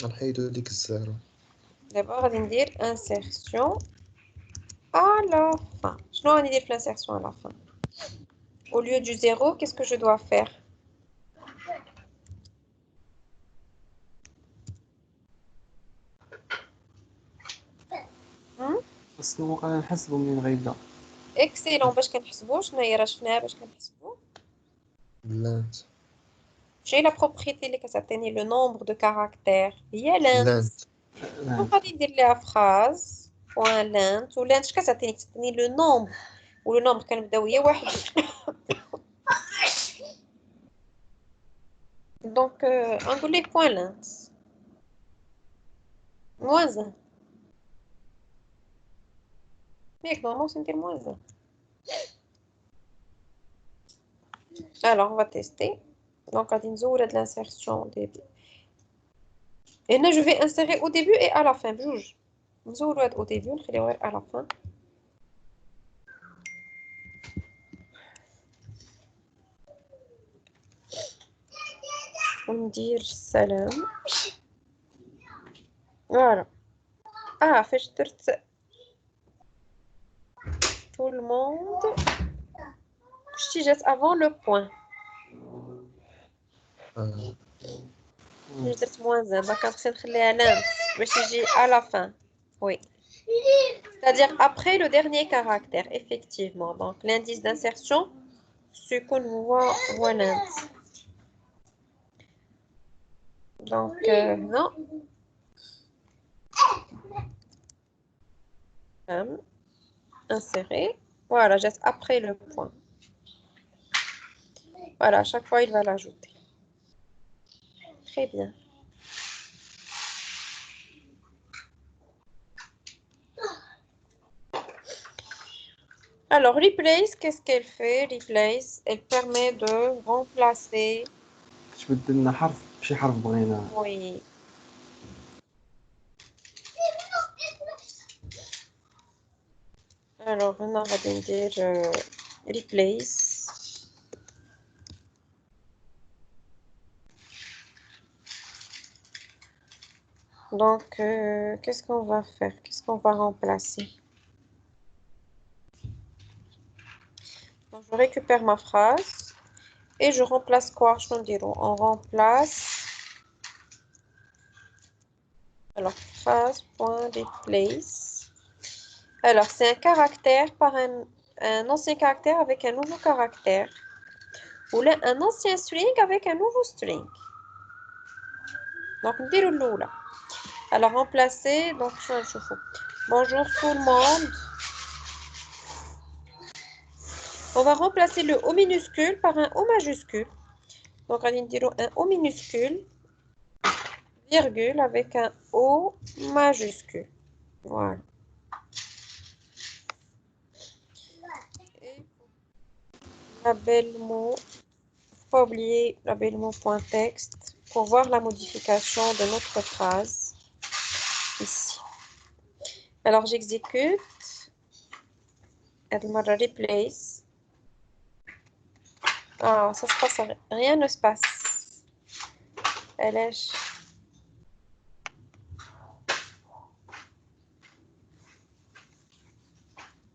نحيدو ديك الزهرة. D'abord, on va dire insertion à la fin. Je dois dire l'insertion à la fin. Au lieu du 0, qu'est-ce que je dois faire? بس واقيلا نحسبوا منين غيبدا. اكسيلون باش كنحسبوا شنو هي راه شفناها باش كنحسبوا لانت. j'ai la propriété اللي كتعطيني le nombre de caractères هي length دونك غادي ندير ليها phrase point length و length كتعطيني le nombre و le nombre كنبداو هي واحد دونك نقول ليه point length Moins 1. Mais normalement, c'est moins 1. Alors, on va tester. Donc, on va de l'insertion au début. Et là, je vais insérer au début et à la fin. Bouge. Au début, à la fin. On dit salam. Voilà. Ah, fait tout le monde. Je jette avant le point. Je jette moins 1. Donc, après, c'est à la fin. Oui. C'est-à-dire après le dernier caractère, effectivement. Donc, l'indice d'insertion, c'est qu'on voit l'inde. Donc, non. Insérer. Voilà, juste après le point. Voilà, à chaque fois, il va l'ajouter. Très bien. Alors, replace, qu'est-ce qu'elle fait? Replace, elle permet de remplacer. تبدل لنا حرف بشي حرف بغينا. Oui. Alors, on va dire replace. Donc, qu'est-ce qu'on va faire? Qu'est-ce qu'on va remplacer? Donc, je récupère ma phrase et je remplace quoi? Je vais dire, on remplace. Alors, phrase.replace. Alors, c'est un caractère par un ancien caractère avec un nouveau caractère. Ou là, un ancien string avec un nouveau string. Donc, نديرو الأولى. Alors, remplacer. Donc, je fais. Bonjour tout le monde. On va remplacer le O minuscule par un O majuscule. Donc, on va dire un O minuscule, virgule, avec un O majuscule. Voilà. Et la belle mot. Pas oublier la belle mot point texte pour voir la modification de notre phrase ici. Alors j'exécute. Replace. Ah, ça se passe, rien ne se passe. علاش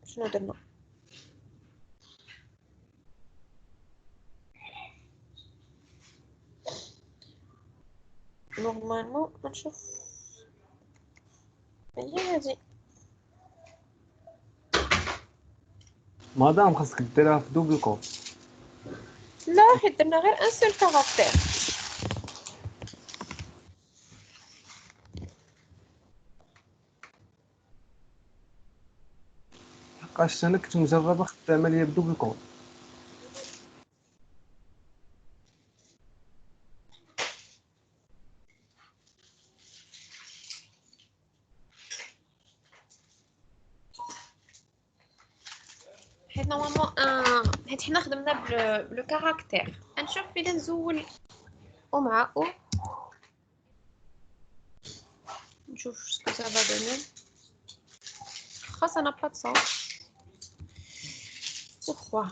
شنو درنا نورمالمون نشوف هي هادي مدام خاصك ديرها في دوبل كوت. لا حيت درنا غير ان سول كاركتير حقاش انا كنت مجربه خدامه ليا بدوبل كوت. حيت نورمالمون حيت حنا خدمنا بلو كاركتير نشوف الا نزول او مع او نشوف شكون ça va donner ça n'a pas de sens pourquoi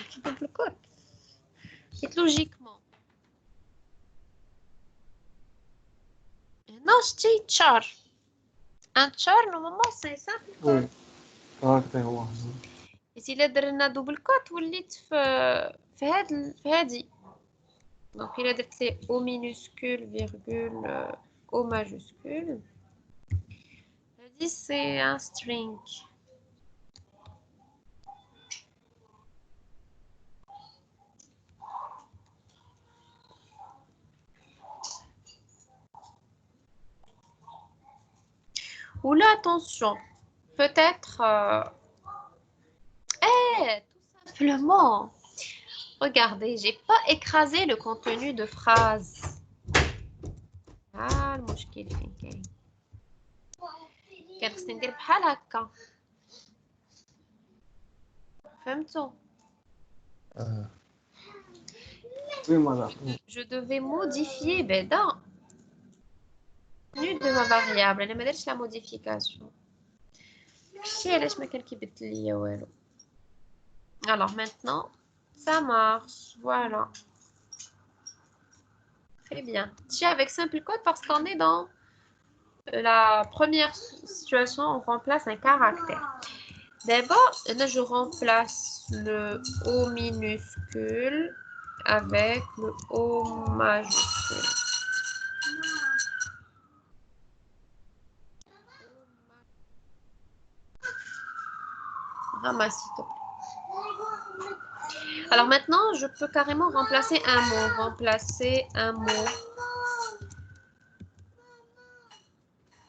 c'est double code c'est logiquement non c'est char un char normalement c'est simple وي كاركتير هو إذا إلا درنا دوبل كوت وليت في هادي دونك إلا درت لي او مينوسكول فيرغول او ماجوسكول هادي سي ان سترينغ ou là attention peut-être tout simplement regardez j'ai pas écrasé le contenu de phrase المشكل فين كاين كان خصني ندير بحال هكا فهمتوا Oui, madame. je devais modifier بعدا nu de ma variable انا ما درتش لا موديفيكاسيون داكشي علاش ما كان كيبدل ليا والو alors maintenant ça marche voilà très bien si avec simple code parce qu'on est dans la première situation on remplace un caractère d'abord là je remplace le O minuscule avec le O majuscule ramasse s'il te plaît. Alors maintenant, je peux carrément remplacer un mot. Remplacer un mot.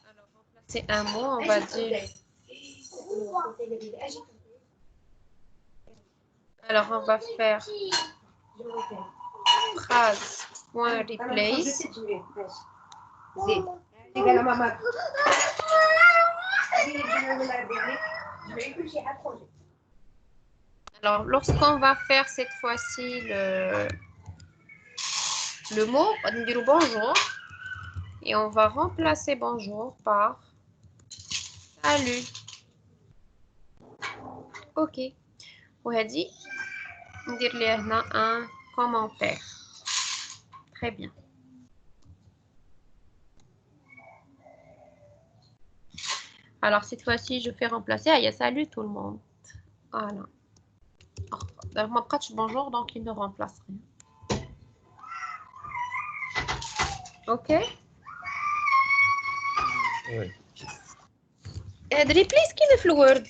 Alors, remplacer un mot, on va dire. Alors, on va faire phrase.replace. Alors, lorsqu'on va faire cette fois-ci le mot, on va dire bonjour. Et on va remplacer bonjour par salut. Ok. وهذه ندير ليه هنا un commentaire. Très bien. Alors cette fois-ci, je fais remplacer. Ah, il y a salut tout le monde. Voilà. Donc, ma phrase bonjour, donc il ne remplace rien. Ok. Oui. هاد ريبليس كاين في الوورد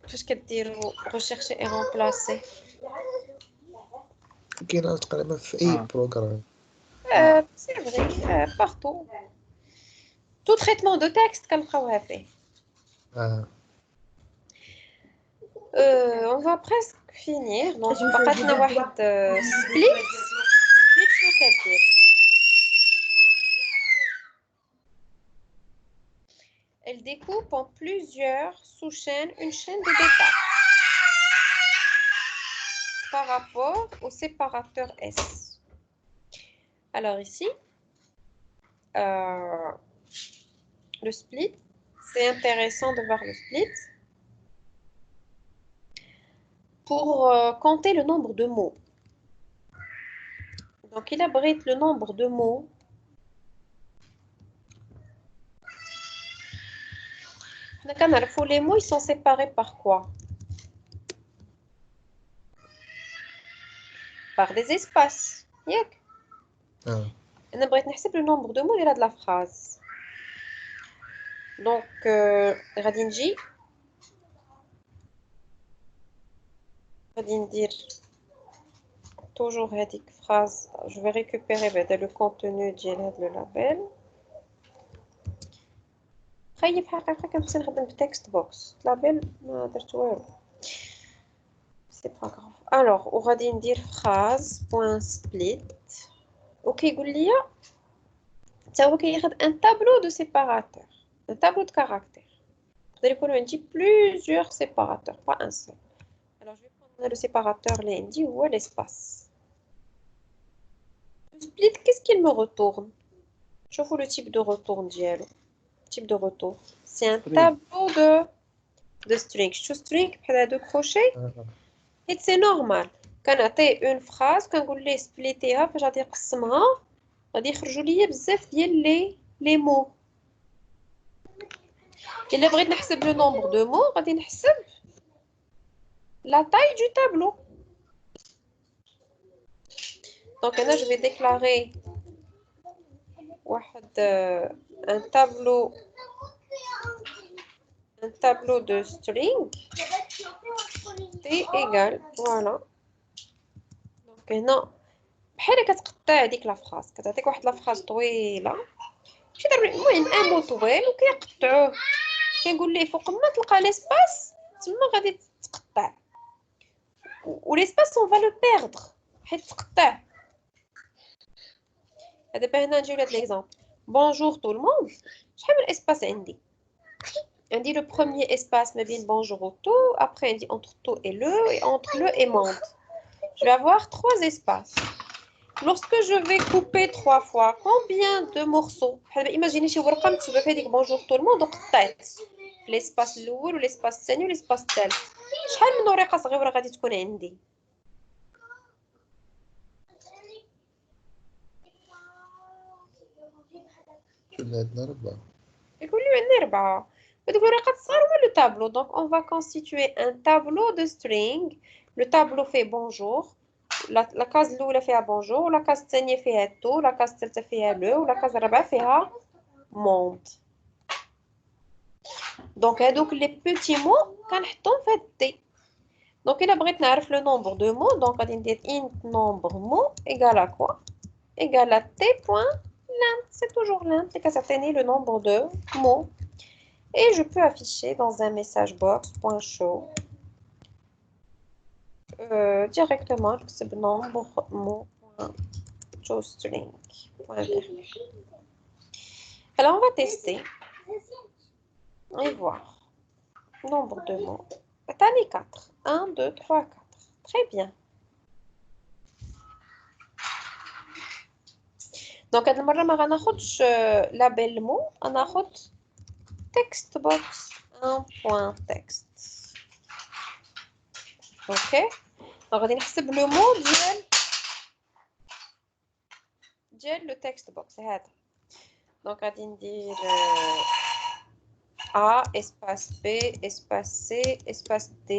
فاش كديروا rechercher et remplacer. كاينه تقريبا في اي بروغرام. C'est vrai, partout. Tout traitement de texte كنلقاوها فيه. On va presque finir. Donc بقاتنا واحد split شنو كدير؟ Elle découpe en plusieurs sous-chaînes une chaîne de départ par rapport au séparateur S. Alors ici, le split, c'est intéressant de voir le split pour compter le nombre de mots. Donc il abrite le nombre de mots les mots, ils sont séparés par quoi? Par des espaces. ياك أنا بغيت نحسب le nombre de mots de la phrase. Donc غادي نجي غادي ندير toujours هذيك phrase. Je vais récupérer le contenu ديال هذا le label. خايب في الحقيقة كنمشي نخدم بتكست بوكس لابيل ما درت والو. C'est pas grave. Alors وغادي ندير phrase point split وكيقول لي حتى هو كياخذ un tableau de séparateur, un tableau de caractères. يقدر يكون عندي plusieurs séparateurs, pas un seul. Alors je vais prendre le séparateur اللي عندي هو l'espace. Le split, qu'est-ce qu'il me retourne? شوفوا le type de retour ديالو. Type de retour. C'est un tableau de string. شو string بحال هادو crochet. Et c'est normal. كنعطيه une phrase كنقول ليه سبليتيها فاش غادي يقسمها غادي يخرجوا ليا بزاف ديال لي مو. إلا بغيت نحسب لو نومبر دو مو غادي نحسب la taille du tableau. Donc هنا je vais déclarer واحد un tableau de string t égale voilà. Donc هنا بحال كتقطع هذيك لا فراز كتعطيك واحد لا فراز طويله شي ضرب المهم ان مو طويل وكيقطعوه كنقول ليه فوق ما تلقى ليسباس تما غادي تقطع وليسباس اون فا لو بيردر حيت تقطع. دابا هنا نجيو لهاد ليكزامبل bonjour tout le monde. Je vais l'espace عندي. On dit le premier espace, mais bien bonjour au tout. Après, on dit entre tout et entre le et monde. Je vais avoir 3 espaces. Lorsque je vais couper 3 fois, combien de morceaux? Imaginez si vous regardez, tu veux dire bonjour tout le monde, donc tête. L'espace الأول والespace الثاني والespace الثالث. شحال من ورقة صغيرة غادي تكون عندي؟ كنا عندنا 4. يقول لي عندنا 4. هذوك الورقات صغار هما لو tableau. Donc on va constituer un tableau de string. Le tableau fait bonjour. La case الأولى فيها bonjour, la case الثانية فيها tout, la case الثالثة فيها le, ولا case الرابعة فيها monde. Donc هذوك les petits mots كنحطهم في هاد D. Donc إلا بغيت نعرف le nombre de mots, donc غادي ندير int nombre mot égale à quoi? Égale à t point l'int. C'est toujours l'int qui s'atteigne le nombre de mots. Et je peux afficher dans un message box .show directement le nombre mot .showString. Alors on va tester et voir. Nombre de mots. Attendez 4. 1, 2, 3, 4. Très bien. Donc هاد المرة ما غناخدش label mot, غناخد text box 1.text. اوكي. غادي نحسب لو مو ديال لو تكست بوكس هذا. دونك غادي ندير A espace B espace C espace D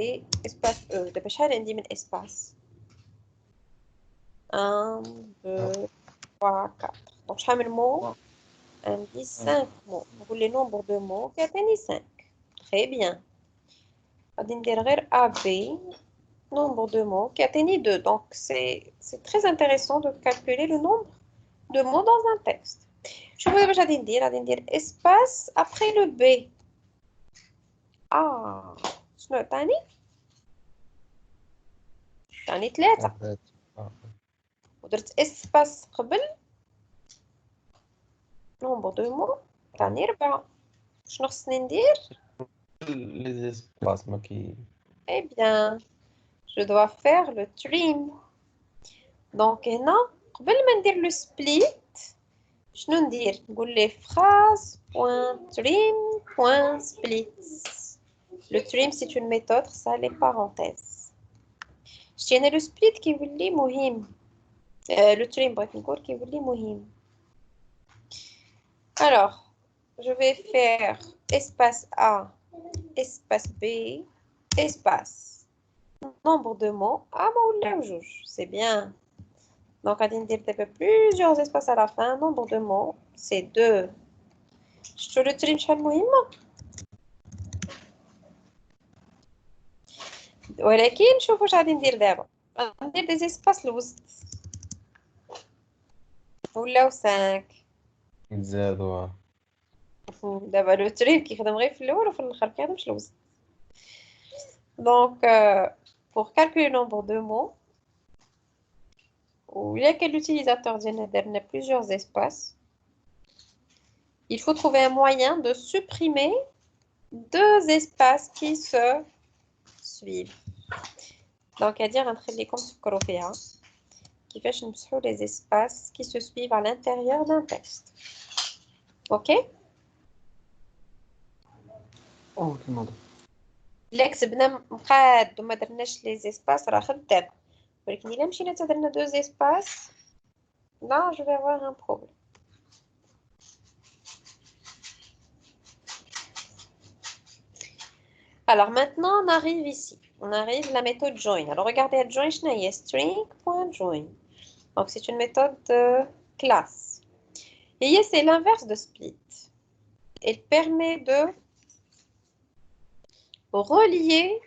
espace E. دابا شحال عندي من espace؟ 1 2 3 4. دونك شحال من مو؟ عندي 5 mots. نقول لي nombre de mots كيعطيني 5. Très bien. غادي ندير غير AB nombre de mots كيعطيني 2. Donc c'est très intéressant de calculer le nombre de mots dans un texte. شوفوا دابا اش غادي ندير espace après le B. شنو عطاني 3 ودرت espace قبل nombre de mots عطاني 4. شنو خصني ندير؟ les espaces ما كي Eh bien, je dois faire le trim. Donc هنا قبل ما ندير le split شنو ندير؟ نقول لي phrase.trim.split. Le trim c'est une méthode, ça les parenthèses. شتي انا le split كيولي مهم. Le trim بغيت نقول كيولي مهم. Alors, je vais faire espace A, espace B, espace. Nombre de mots. C'est bien. Donc, on va plusieurs espaces à la fin. Nombre de mots, c'est 2. Je te le trim شحال مهمة. ولكن شوفوا واش غادي ندير دابا. غندير دي اسباس الوسط. ولاو 5. يتزادوا. دابا لو تريم كيخدم غير في الاول وفي الاخر كيخدمش الوسط. Donc, pour calculer le nombre de mots, ou il y a quel utilisateur a plusieurs espaces, il faut trouver un moyen de supprimer 2 espaces qui se suivent. Donc, à dire un trait comme ce qui fait les espaces qui se suivent à l'intérieur d'un texte. Ok? اللي كتبنا مقاد وما درناش لي زيسباس راه خدام ولكن الا مشينا تدرنا 2 زيسباس لا جو في avoir un problème. Alors maintenant on arrive ici, on arrive à la méthode join. Alors regardez la join شنو هي string.join. Donc c'est une méthode de classe. Et c'est l'inverse de split. Elle permet de relier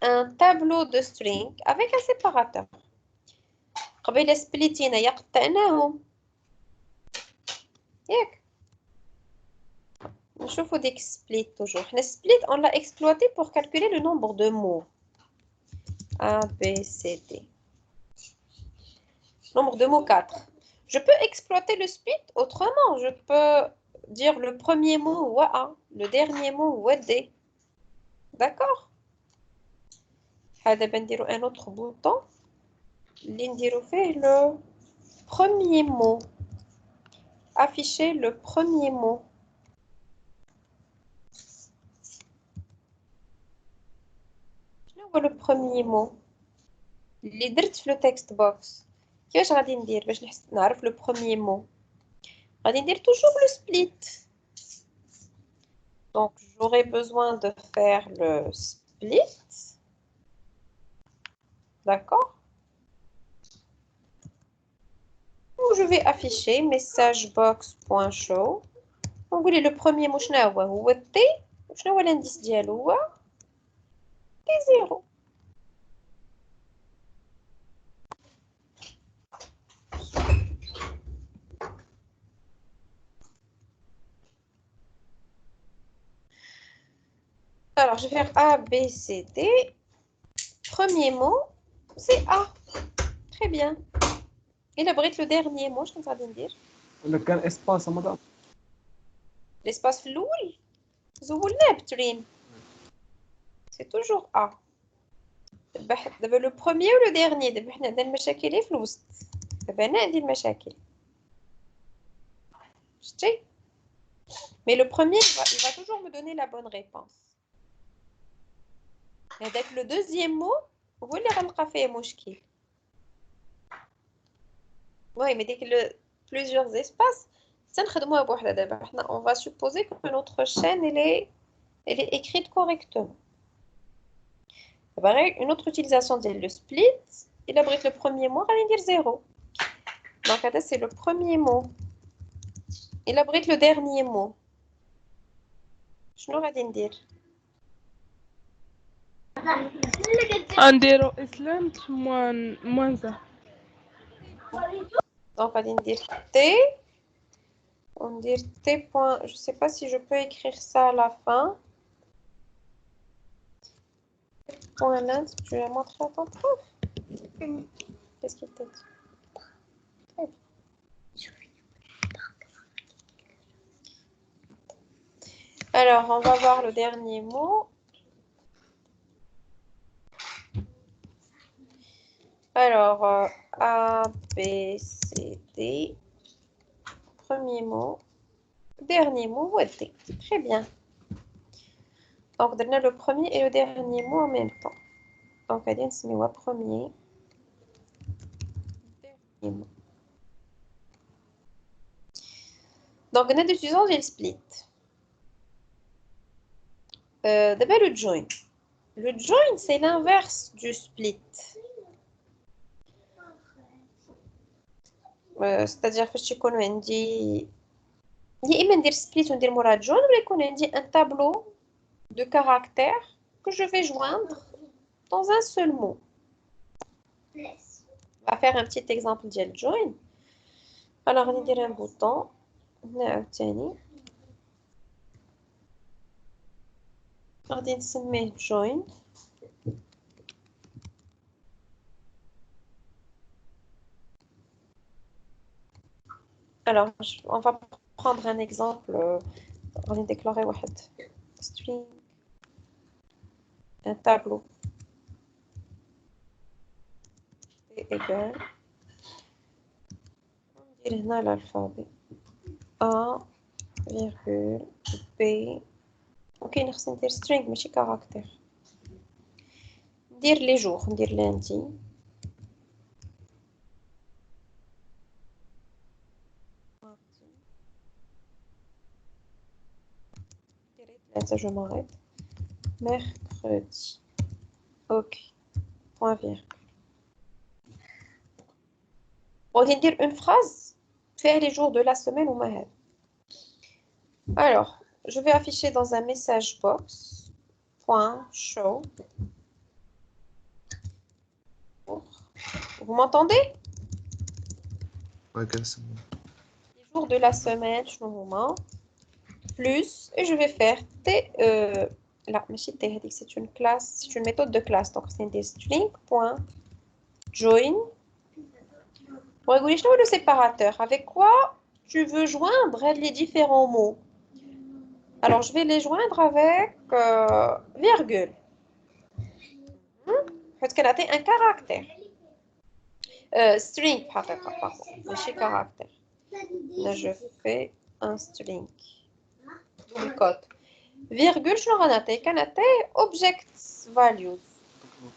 un tableau de string avec un séparateur. قبل سبليتينا يقطعناهم ياك نشوفوا ديك split toujours. حنا split on l'a exploité pour calculer le nombre de mots. A B C D. Nombre de mots 4. Je peux exploiter le split autrement. Je peux dire le premier mot wa, le dernier mot wa d. D'accord? هذا نديرو un autre bouton اللي نديرو فيه le premier mot. Afficher le premier mot. شنو هو le premier mot اللي درت في le text box؟ كيفاش غادي ندير باش نعرف le premier mot؟ غادي ندير toujours le split. Donc, j'aurai besoin de faire le split. D'accord? Où je vais afficher messagebox.show. On voulait le premier mot, هو T. شنو هو l'indice ديالو هو T0. Alors, je vais faire A, B, C, D. Premier mot, c'est A. Très bien. Il abrite le dernier mot, je suis en train de dire. ولا كان اسباس مضى L'espace في الأول زولناه بترين. C'est toujours A. دابا le premier ou le dernier دابا حنا عندنا المشاكل في الوسط. دابا أنا عندي المشاكل. شتي؟ Mais le premier, il va toujours me donner la bonne réponse. هذاك le deuxième mot هو اللي غنلقى فيه مشكل. Oui, mais dès que plusieurs espaces, سنخدموها بوحدها دابا حنا on va supposer que notre chaîne elle est écrite correctement. دابا une autre utilisation ديال le split, il abrite le premier mot غادي ندير 0. Donc هذا c'est le premier mot. Il abrite le dernier mot. شنو غادي ندير؟ نديرو اسلمت موانزة. Donc غادي ندير T. On dit T point. Je sais pas si je peux écrire ça à la fin. Point lens, tu l'as montré à ton prof. Qu'est-ce qu'il t'a dit? Alors, on va voir le dernier mot. Alors, A, B, C, D. Premier mot. Dernier mot, D. Très bien. Donc, on a le premier et le dernier mot en même temps. Donc, on va dire le premier. Dernier mot. Donc, on a des utilisations de split. D'abord, le join. Le join, c'est l'inverse du split. C'est-à-dire que je connais يا إما ندير split وندير مورا join ولا يكون عندي un tableau de caractères que je vais joindre dans un seul mot. On va faire un petit exemple ديال join. Alors, on va dire un bouton. نعاوتاني غادي نسميه join. Alors, on va prendre un exemple. On va déclarer واحد string, un tableau. C'est égal. On dit هنا l'alphabet. A, virgule, B. Ok, نخص ندير string ماشي caractère. ندير les jours. ندير lundi. Ça, je m'arrête. Mercredi. Ok. Point virgule. On va dire une phrase. Faire les jours de la semaine ou mahad. Alors, je vais afficher dans un message box. Point show. Vous m'entendez? Ouais, c'est bon. Les jours de la semaine, je me plus, et je vais faire T. Là, c'est une classe, c'est une méthode de classe. Donc, c'est des string.join ويقول شنو le séparateur? Avec quoi tu veux joindre les différents mots? Alors, je vais les joindre avec virgule. Parce qu'elle a un caractère. String, pardon, ماشي caractère. Là, je fais un string. Le code. Virgule, je vais object values.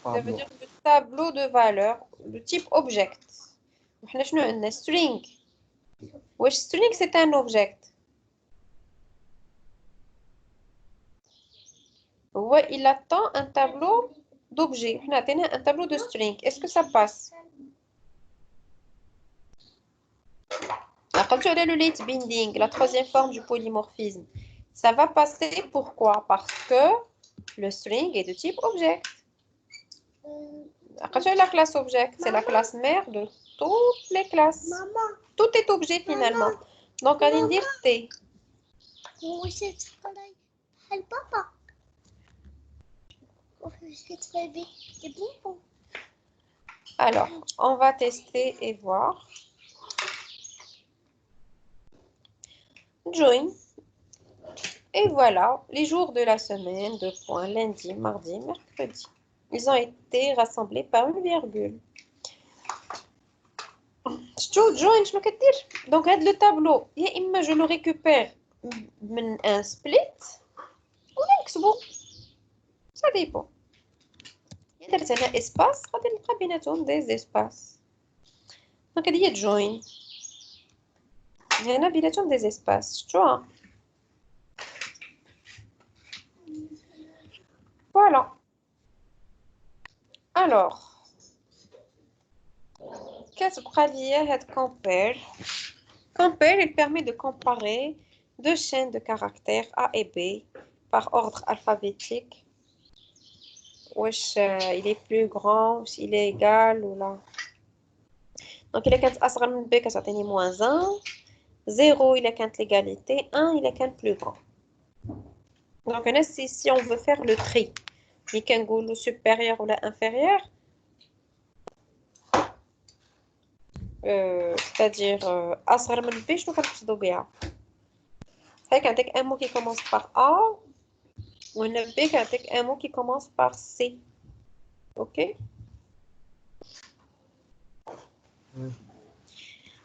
Ça veut dire le tableau de valeur, le type object. احنا شنو عندنا string. واش string c'est un object. Ouais, il attend un tableau d'objets. On a un tableau de string. Est-ce que ça passe? Quand tu as le late binding, la troisième forme du polymorphisme, ça va passer pourquoi? Parce que le string est de type object. Quand tu as la classe object, c'est la classe mère de toutes les classes. Maman. Tout est objet finalement. Donc, on va dire T. Papa. C'est bon. Alors, on va tester et voir. Join. Et voilà, les jours de la semaine, deux points, lundi, mardi, mercredi. Ils ont été rassemblés par une virgule. Join, je veux dire. Donc, le tableau, je le récupère un split ou un bon. Ça dépend. Il y a un espace, il y a des espaces. Donc, il y a join. Il y a des espaces. Tu vois? Voilà. Alors, qu'est-ce qu'on va dire compare? Compare, il permet de comparer deux chaînes de caractères A et B par ordre alphabétique. Wesh, il est plus grand, s'il est égal ou là. Donc, il est quand A sera B, que ça tenait moins 1. 0, il est quand l'égalité. 1, il est quand plus grand. Donc, si on veut faire le tri, ni qu'un goulot supérieur ou inférieur, c'est-à-dire أصغر من B, شنو كنقصدو بها؟ هيك عندك un mot qui commence par A ou un B كعندك un mot qui commence par C. OK?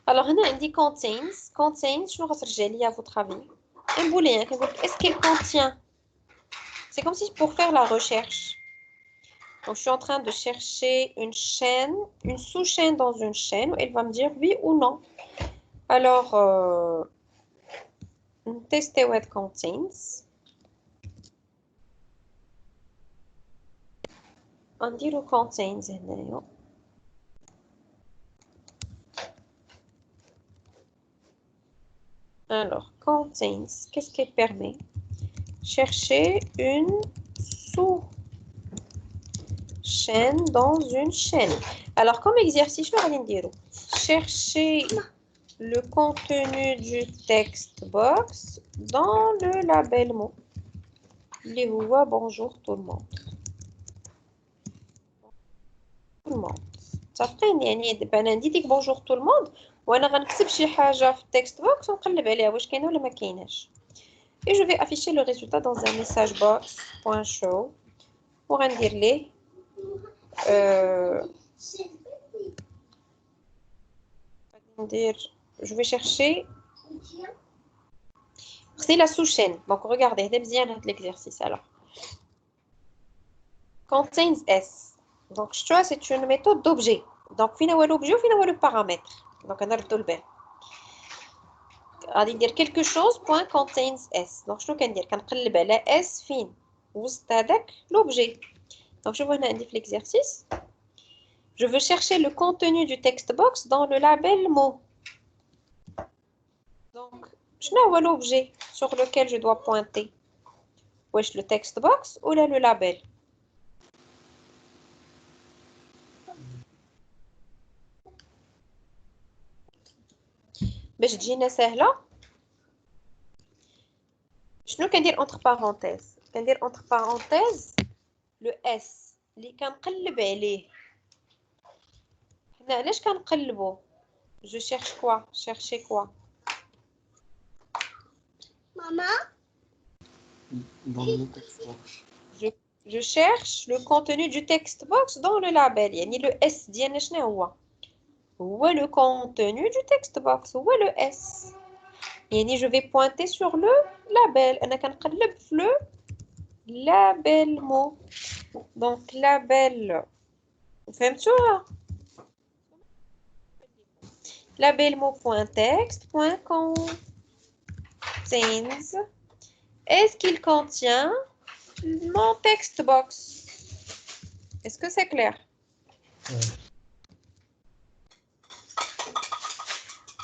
Alors هنا عندي contains شنو غترجع لي à votre avis? Un booléen est-ce qu'il contient? C'est comme si pour faire la recherche. Donc, je suis en train de chercher une chaîne, une sous-chaîne dans une chaîne. Elle va me dire oui ou non. Alors, tester what contains. On dit le contains. Alors, contains, qu'est-ce qu'elle permet? Chercher une sous-chaîne dans une chaîne. Alors, comme exercice, je vais dire chercher le contenu du text box dans le label mot. Les voix, bonjour tout le monde. Tout le monde. Ça fait يعني ديك bonjour tout le monde وانا غنكتب شي حاجه في التكست بوكس ونقلب عليها واش كاينه ولا ما كايناش. Et je vais afficher le résultat dans un message box.show pour ندير ليه je vais chercher c'est la sous-chaîne. Donc regardez, bien l'exercice alors. Contains S. Donc je vois c'est une méthode d'objet. Donc فينا هو l'objet وفينا هو le paramètre. Donc on a le bel. غادي ندير quelque chose point contains S. Donc شنو كندير كنقلب على S فين وسط هذاك l'objet. Donc je vois هنا عندي في l'exercice. Je veux chercher le contenu du text box dans le label mot. Donc شنو هو l'objet sur lequel je dois pointer? واش le text box ou le label? باش تجينا سهله شنو كندير entre parenthèses كندير entre parenthèses le S اللي كنقلب عليه. حنا علاش كنقلبو Je cherche quoi? Chercher quoi? Maman, Dans le texte box. Je cherche le contenu du text box dans le label. يعني le S ديالنا شنو هو؟ هو le contenu du text box. هو le S. يعني je vais pointer sur le label. أنا كنقلب في le label mot. Donc label. فهمتوها؟ label mot.text.contains. Est-ce qu'il contient mon text box? Est-ce que c'est clair?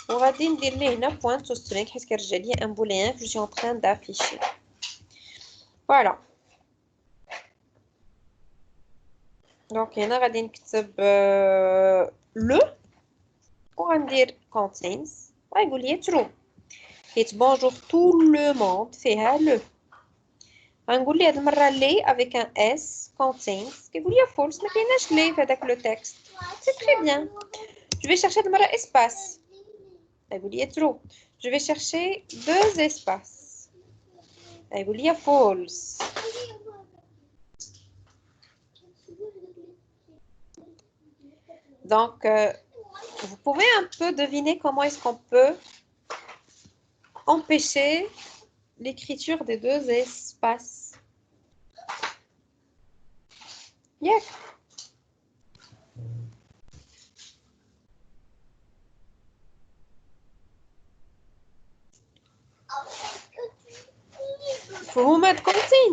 وغادي ندير ليه هنا point to string حيت كيرجع لي un booléen que je suis en train d'afficher. Voilà. Donc هنا غادي نكتب le وغندير contains وغيقول لي true. حيت bonjour tout le monde فيها le. غنقول لي هاد المره لي avec un s contains كيقول لي false ما كايناش لي في هذاك لو تكست. C'est très bien. Je vais chercher هاد المره espace. غيقول لي true. Je vais chercher deux espaces. غيقول لي false. Donc vous pouvez un peu deviner comment est-ce qu'on peut empêcher l'écriture des deux espaces. Yeah. Faut mettre contains.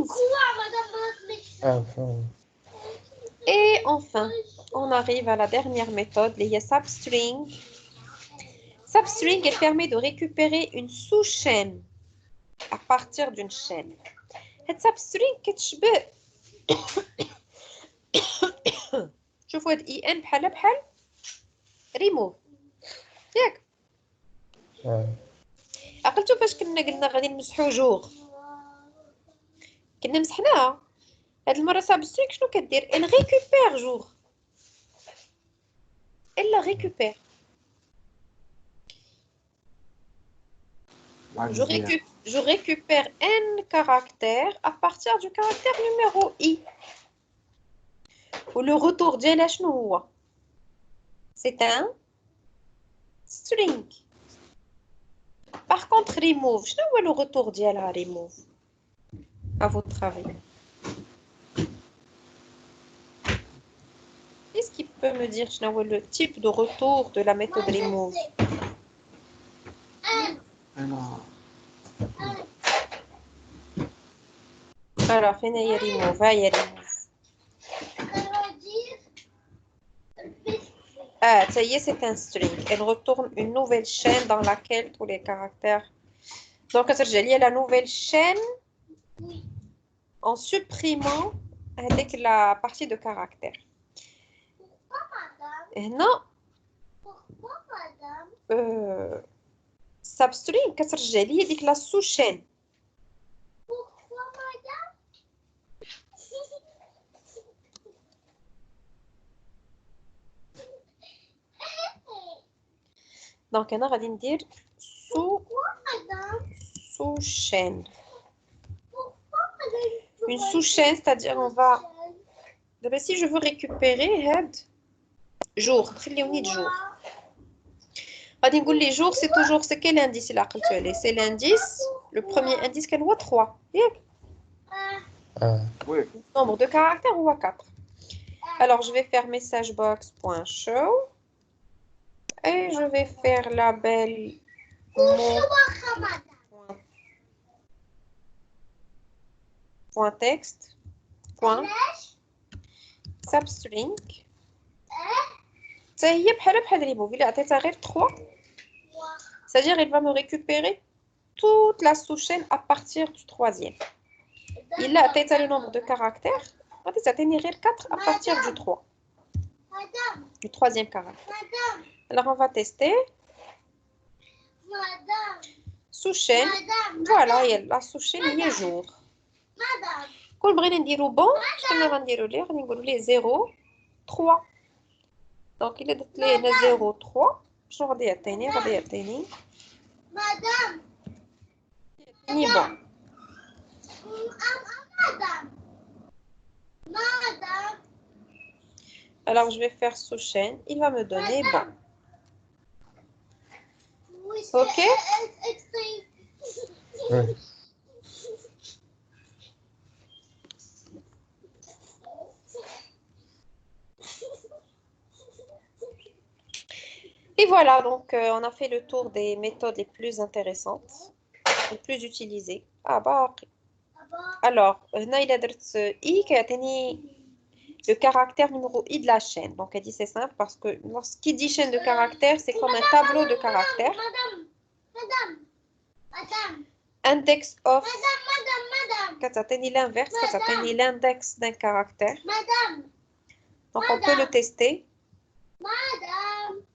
Enfin. Et enfin, on arrive à la dernière méthode, les substring. Substring, elle permet de récupérer une sous-chaîne à partir d'une chaîne. Cette substring كتشبه شوفوا هاد ان بحال remove ياك عقلتوا فاش قلنا غادي نمسحوا جوغ كنا مسحناها هاد المره substring شنو كدير elle récupère جوغ elle la récupère je récupère n caractère à partir du caractère numéro i. Ou le retour ديالها شنو هو؟ C'est un string. Par contre, remove, شنو هو le retour ديالها remove? À votre avis? Est-ce qu'il peut me dire شنو هو le type de retour de la méthode remove? Alors, هنا هي remove, هي remove. Ah, ça y est, c'est un string. Elle retourne une nouvelle chaîne dans laquelle tous les caractères. Donc, elle y a la nouvelle chaîne en supprimant avec la partie de caractère. Et non. pourquoi, madame? Substring, كترجع لي ديك la sous-chaîne. Pourquoi, madame? Donc, أنا غادي ندير Madame? sous-chaîne. Pourquoi, madame? Une sous-chaîne, c'est-à-dire on va... D'abord, si je veux récupérer head jour, خليوني de jour. غادي نقول لي jour, c'est toujours c'est quel indice اللي عقلتو عليه? C'est l'indice, le premier indice كان هو 3. ياك؟ Oui. Le nombre de caractères هو 4. Alors, je vais faire messagebox.show et je vais faire label mot.text substring. Ça y est, بحال remove. Il a عطيتها غير 3. C'est-à-dire il va me récupérer toute la sous-chaîne à partir du troisième. Il a عطيتها le nombre de caractères. غادي تعطيني غير 4 à partir du 3. Du troisième caractère. Alors on va tester. Sous-chaîne. Voilà, la sous-chaîne هي jour. كل بغينا نديرو bon, شكون غنديرو ليه؟ غادي نقولو ليه 0 3. Donc il est de 0 3. شنو غادي يعطيني مدام bon. مدام Alors je vais faire sous chaîne, il va me donner bon. Ok. Ouais. Et voilà, donc on a fait le tour des méthodes les plus intéressantes, les plus utilisées. Ah bah, alors, هنا il a I qui a tenu le caractère numéro I de la chaîne. Donc elle dit c'est simple parce que lorsqu'il dit chaîne de caractères, c'est comme un tableau de caractères. مدام Index of, مدام quand ça tenu l'inverse, quand ça tenu l'index d'un caractère. مدام Donc on peut le tester. مدام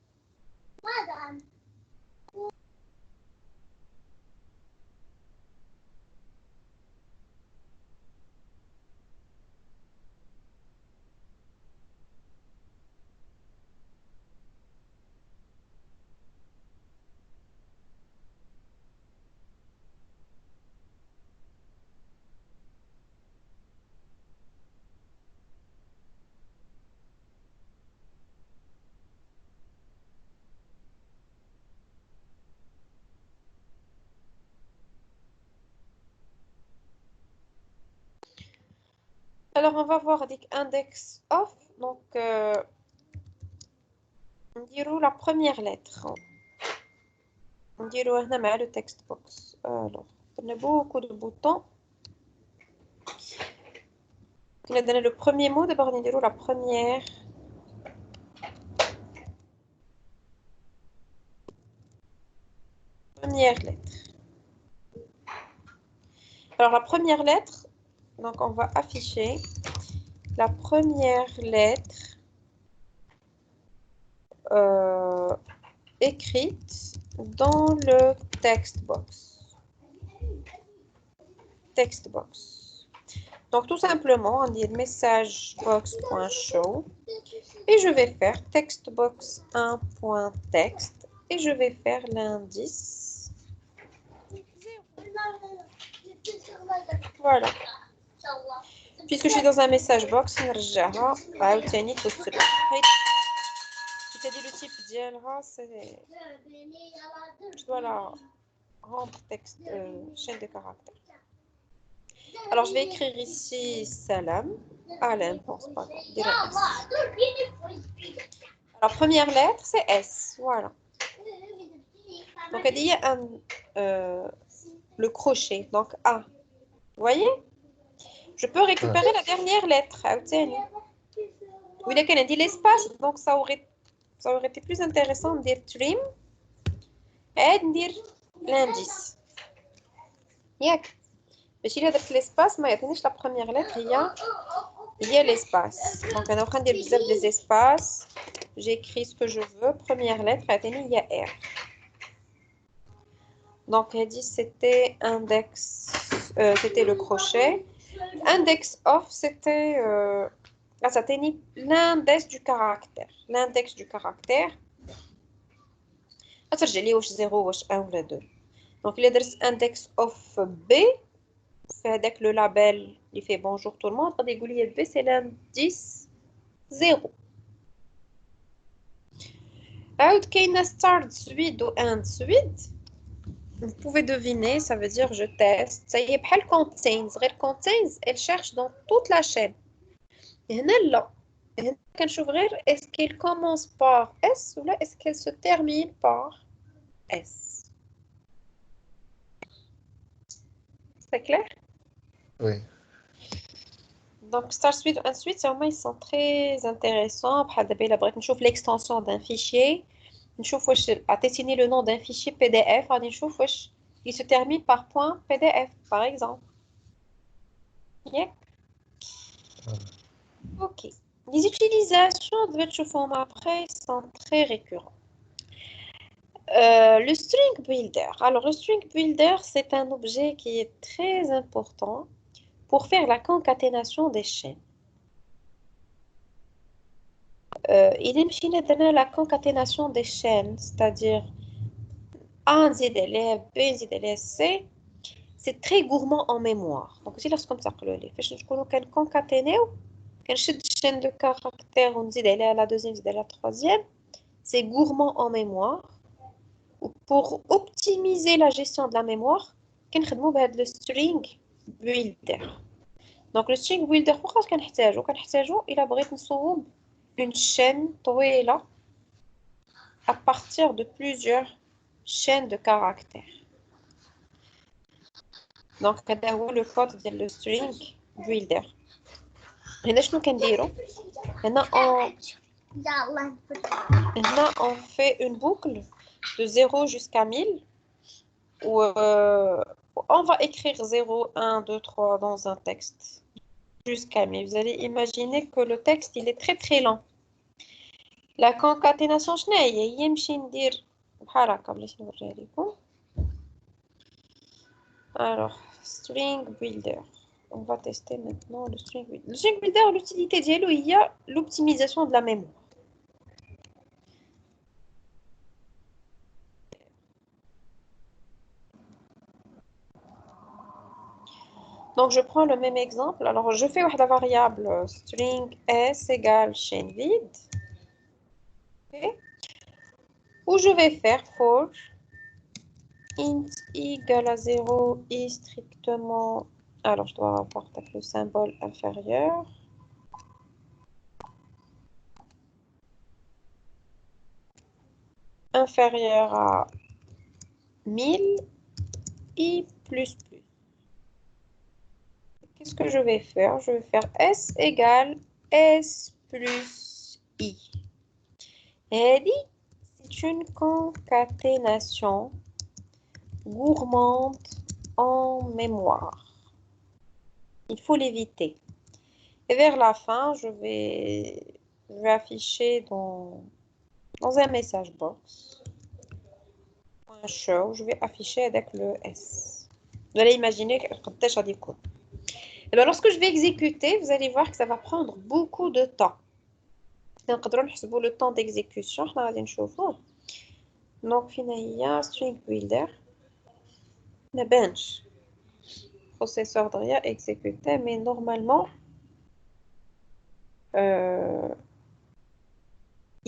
Alors on va voir avec index of. Donc on dirait la première lettre. On dirait le text box. Alors, on a beaucoup de boutons. On a donné le premier mot, d'abord on dirait la première lettre. Alors la première lettre, donc on va afficher la première lettre écrite dans le text box. Text box. Donc tout simplement, on dit message box.show et je vais faire textbox 1.text et je vais faire l'indice. Voilà. Puisque je suis dans un message box, je vais tout seul. Je t'ai dit le type d'ILRA, c'est. Je dois la rendre texte, chaîne de caractères. Alors je vais écrire ici salam. Alain, pense pas. Alors première lettre, c'est S. Voilà. Donc elle dit le crochet, donc A. Vous voyez? Je peux récupérer la dernière lettre. Oui, là, elle dit l'espace, donc ça aurait été plus intéressant de dire trim et de dire l'indice. Yak. Mais si il y a de l'espace, mais il y a la première lettre, il y a l'espace. Donc on est en train de dire des espaces. J'écris ce que je veux. Première lettre, il y a R. Donc elle dit c'était index, c'était le crochet. Index of, c'était ça tenait l'index du caractère. L'index du caractère. j'ai les 0 ou 1 ou 2. Donc il est index of B. Avec le label, il fait bonjour tout le monde. On dit B, c'est l'indice 0. Out كاين start suite ou end suite. Vous pouvez deviner, ça veut dire je teste. Ça y est, بحال contains. غير contains, elle cherche dans toute la chaîne. هنا لا. هنا كنشوف غير est-ce qu'elle commence par S ou là est-ce qu'elle se termine par S. C'est clair? Oui. Donc start suite ou end suite, ils sont très intéressants. بحال دابا إلا بغيت نشوف l'extension d'un fichier. نشوف واش عطيتيني le nom d'un fichier PDF غادي نشوف واش il se termine par .pdf par exemple. Yeah. Ok. Les utilisations de تشوفوهم après sont très récurrentes. Le string builder. Alors le string builder, c'est un objet qui est très important pour faire la concaténation des chaînes. il est la concaténation des chaînes, c'est-à-dire A نزيد عليه B نزيد عليه C. C'est très gourmand en mémoire. Donc, c'est lorsqu'on s'appelle les فاش نقولوا كنكونكاتينيو كنشد chaîne de caractères ونزيد عليها la deuxième نزيد عليها la troisième. C'est gourmand en mémoire. Pour optimiser la gestion de la mémoire, كنخدموا بهذا le string builder. Donc, le string builder pourquoi كنحتاجو إلا بغيت نصوب une chaîne طويلة à partir de plusieurs chaînes de caractères. Donc, هذا هو le code ديال le string builder. هنا شنو كنديرو؟ هنا on fait une boucle de 0 jusqu'à 1000 où on va écrire 0, 1, 2, 3 dans un texte jusqu'à 1000. Vous allez imaginer que le texte il est très très lent. La concaténation شنو هي يمشي ندير بحال هكا بلاش نوريها لكم. Alors, string builder. On va tester maintenant le string builder. Le string builder, l'utilité d'Yellow, il y a l'optimisation de la mémoire. Donc, je prends le même exemple. Alors, je fais la variable string s égale chaîne vide. Okay. Où je vais faire for int égale à 0 et strictement... Alors, je dois avoir le symbole inférieur. Inférieur à 1000 i plus plus. Qu'est-ce que je vais faire? Je vais faire s égale s plus i. Et c'est une concaténation gourmande en mémoire. Il faut l'éviter. Et vers la fin, je vais afficher dans un message box un show. Je vais afficher avec le S. Vous allez imaginer قداش غادي يكون. Et bien, lorsque je vais exécuter, vous allez voir que ça va prendre beaucoup de temps. نقدروا نحسبوا le temps d'exécution. حنا غادي نشوفوه. Donc, فينا هي string builder. ما بانش. Processeur de exécuter, mais normalement,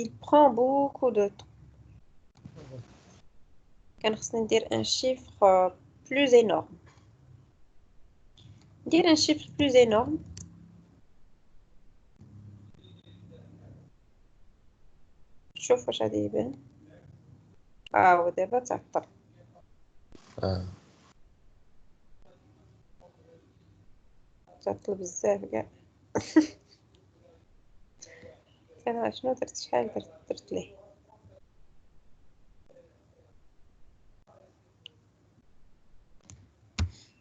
il prend beaucoup de temps. كان خصني ندير un chiffre plus énorme. ندير un chiffre plus énorme. شوف واش غادي يبان. ودابا تعطل. تعطل بزاف كاع. انا شنو درت شحال درت ليه.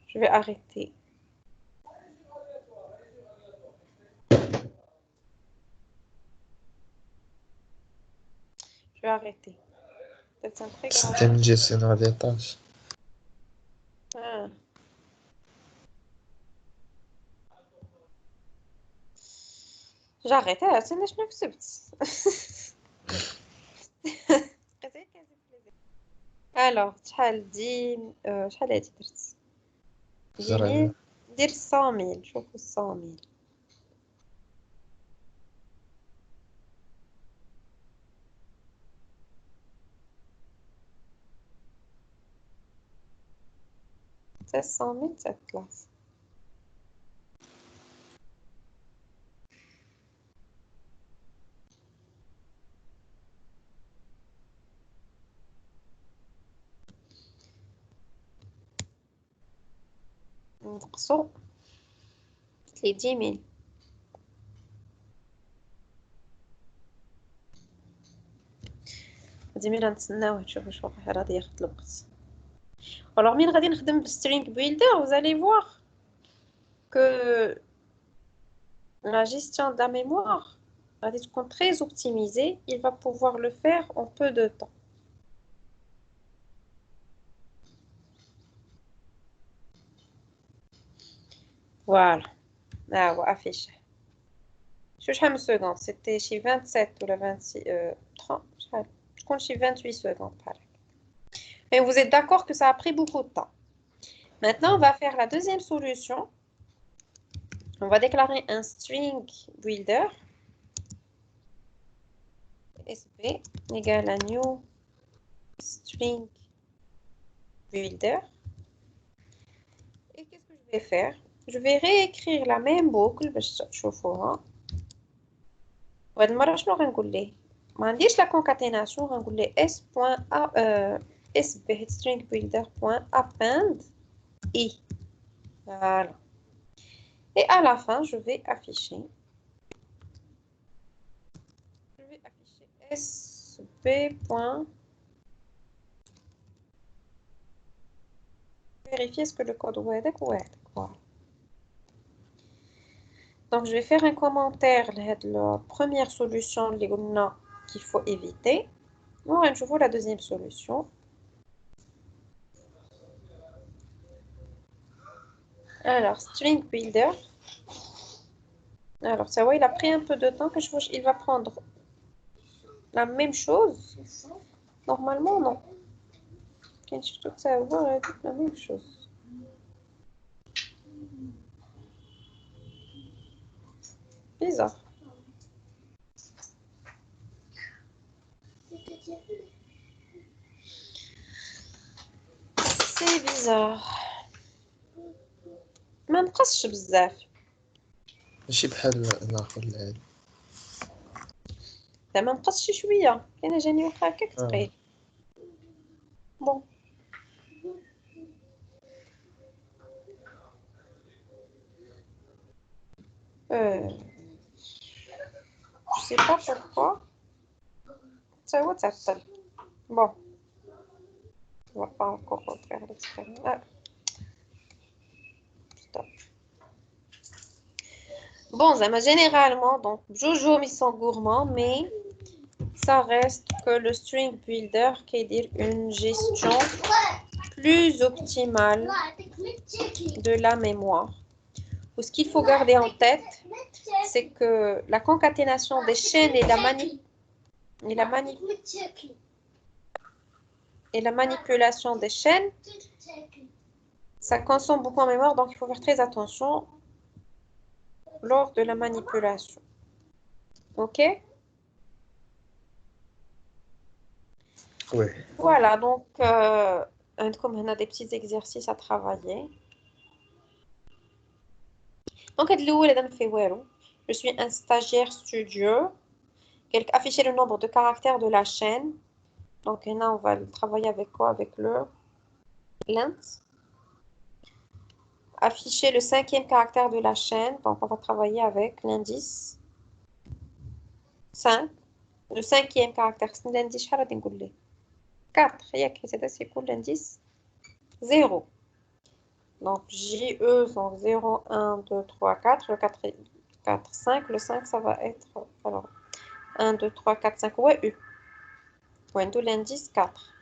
Je vais arrêter. Je vais arrêter. C'est un très grand. C'était une gestionnaire des tâches. Ah. J'arrête. C'est شنو كتبت. Alors, شحال هادي درت. ندير 100,000. شوفوا 100,000. C'est 100,000 cette classe. نقصوا لي 10,000. غادي نتسناوه نشوفوا واش واقع غادي ياخذ الوقت. Alors, مين غادي نخدم بالstring builder, vous allez voir que la gestion de la mémoire va être très optimisée. Il va pouvoir le faire en peu de temps. Voilà. هو affiché. شحال من secondes c'était chez 27 ou la 26 30 شحال je compte chez 28 secondes par là. Mais vous êtes d'accord que ça a pris beaucoup de temps. Maintenant, on va faire la deuxième solution. On va déclarer un string builder sb égale à new string builder. Et qu'est-ce que je vais faire? Je vais réécrire la même boucle باش تشوفوها. وهاد المرة شنو غنقول ليه؟ ما عنديش لا concaténation غنقول ليه sb string builder append i. Voilà. Et à la fin, je vais afficher sb. Vérifier ce que le code ouais. Donc, je vais faire un commentaire de la première solution qu'il faut éviter. On je vois la deuxième solution. Alors, string builder. Alors, ça va, il a pris un peu de temps que il va prendre la même chose. Normalement, non. Tout ça va être la même chose. Bizarre. C'est bizarre. ما نقصش بزاف. ماشي بحال الاخر العادي. ما نقصش شويه كاينه جاني واخا هكاك ثقيل. بون je sais pas pourquoi ça va تعطل. Bon, on va pas encore refaire l'expérience. Stop. Bon, généralement, donc Jojo ils sont gourmands, mais ça reste que le string builder qui est dire une gestion plus optimale de la mémoire. Ou ce qu'il faut garder en tête, c'est que la concaténation des chaînes et la manipulation des chaînes, ça consomme beaucoup en mémoire, donc il faut faire très attention lors de la manipulation. Ok? Oui. Voilà, donc comme on a des petits exercices à travailler. Donc, je suis un stagiaire studieux. Afficher le nombre de caractères de la chaîne. Donc, là, on va travailler avec quoi? Avec le length. Afficher le 5e caractère de la chaîne. Donc, on va travailler avec l'indice 5. Le 5e caractère, c'est l'indice 4. C'est quoi l'indice 0. Donc, JE sont 0, 1, 2, 3, 4. Le 4, 5. Le 5, ça va être... Alors, 1, 2, 3, 4, 5. Ouais, U. Ouais, d'où l'indice 4.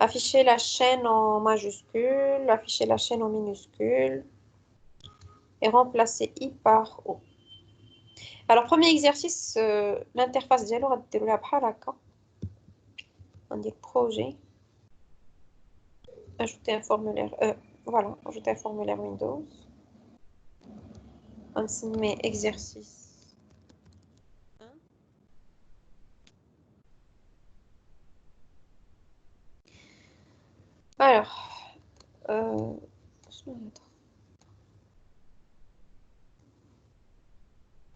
Afficher la chaîne en majuscule. Afficher la chaîne en minuscule. Et remplacer I par O. Alors, premier exercice, l'interface dialogue va dérouler après la carte. On dit projet. Ajouter un formulaire. Voilà, ajouter un formulaire Windows. On se met exercice 1. Alors,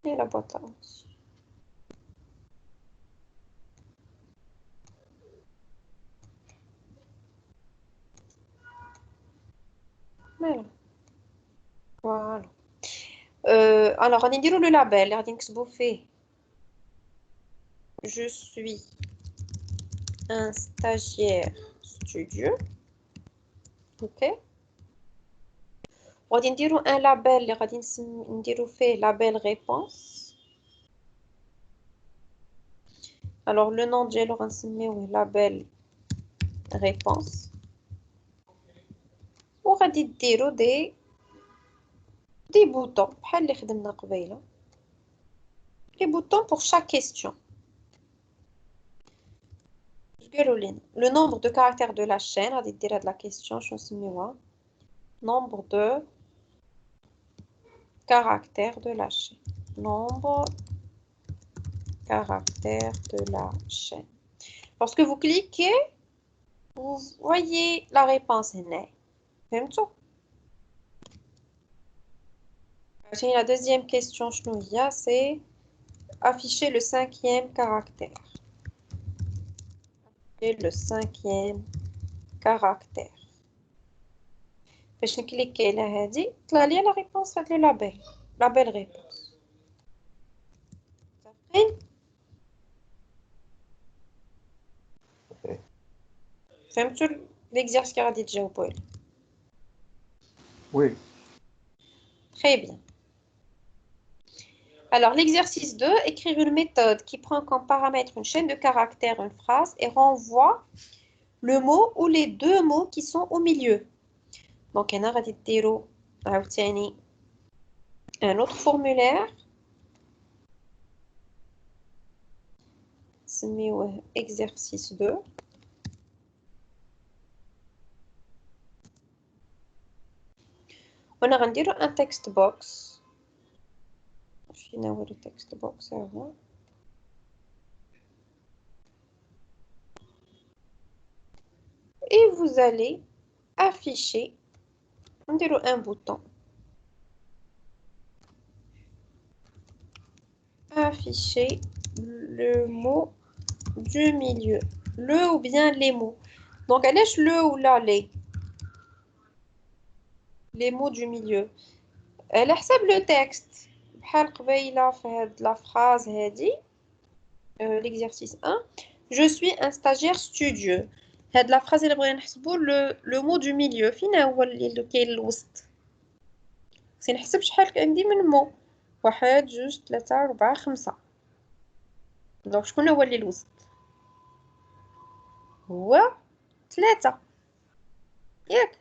et la boîte à outils. Voilà. Voilà. Alors, on dit le label. Je suis un stagiaire studieux. OK. On dit un label. On dit label réponse. Alors, le nom de label réponse. On va dire des des boutons بحال اللي خدمنا قبيله. Les boutons pour chaque question. Le nombre de caractères de la chaîne, غادي دير هاد la question شنو نسميوها nombre de caractères de la chaîne. Nombre caractères de la chaîne. Lorsque vous cliquez, vous voyez la réponse هنا. فهمتوا؟ La deuxième question شنو هي c'est afficher le cinquième caractère. Et le cinquième caractère. باش نكليكي على هذه طلع لي لا ريبونس فهاد لو لابيل ريبونس. متفقين؟ فهمتوا l'exercice qui غادي تجاوبوا عليه؟ Oui. Très bien. Alors, l'exercice 2, écrire une méthode qui prend comme paramètre une chaîne de caractères, une phrase, et renvoie le mot ou les deux mots qui sont au milieu. Donc, on a un autre formulaire. C'est exercice 2. On a un text box. Je vais le text box avant. Et vous allez afficher un bouton. Afficher le mot du milieu. Le ou bien les mots. Donc, allez le ou là les mots du milieu. على حسب le texte. بحال قبيلة في هاد la phrase هادي l'exercice 1. Je suis un stagiaire studieux. هاد la phrase اللي بغينا نحسبوا le mot du milieu. فين هو اللي كاين الوسط؟ خصني نحسب شحال عندي من مو. 1 2 3 4 5. دونك شكون هو اللي الوسط؟ هو 3 ياك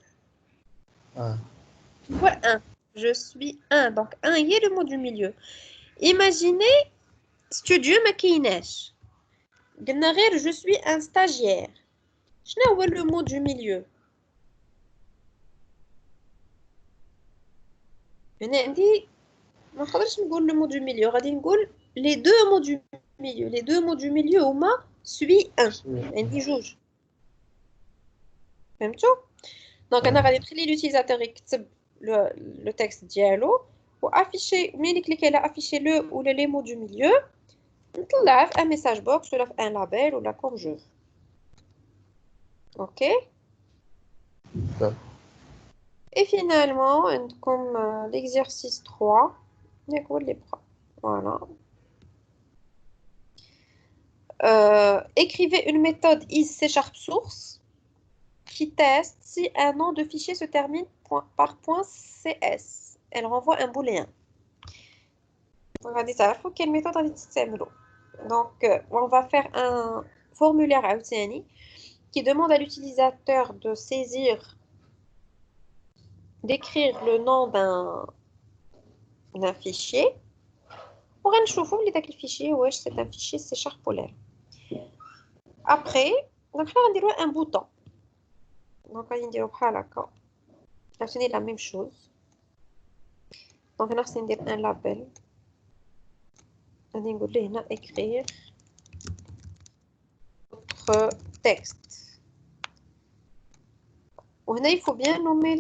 هو 1. Je suis 1. Donc 1 y est le mot du milieu. Imaginez studieux ما كايناش. قلنا غير je suis un stagiaire. شنو هو le mot du milieu؟ هنا عندي ما نقدرش نقول le mot du milieu. غادي نقول les deux mots du milieu. Les deux mots du milieu هما suis 1. عندي جوج. فهمتوا؟ دونك انا غادي نخلي l'utilisateur يكتب le texte ديالو وافيشي ملي كليكي على afficher le ou les mots du milieu نطلع في un message box ولا في un label ولا comme je veux. OK. Et finalement, comme l'exercice 3, voilà. Écrivez une méthode is C# source qui teste si un nom de fichier se termine par .cs. Elle renvoie un booléen. غادي تعرفوا quelle méthode غادي تستعملوا. Donc, on va faire un formulaire عاوتاني qui demande à l'utilisateur de saisir, d'écrire le nom d'un fichier. وغنشوفوا بلي داك الفيشي واش c'est un fichier C# ou لا. Après, donc là غنديروا un bouton. Donc غادي نديروا بحال هكا. عاوتاني la même chose. Donc هنا خصني ندير un label. غادي نقول له هنا écrire votre texte. وهنا il faut bien nommer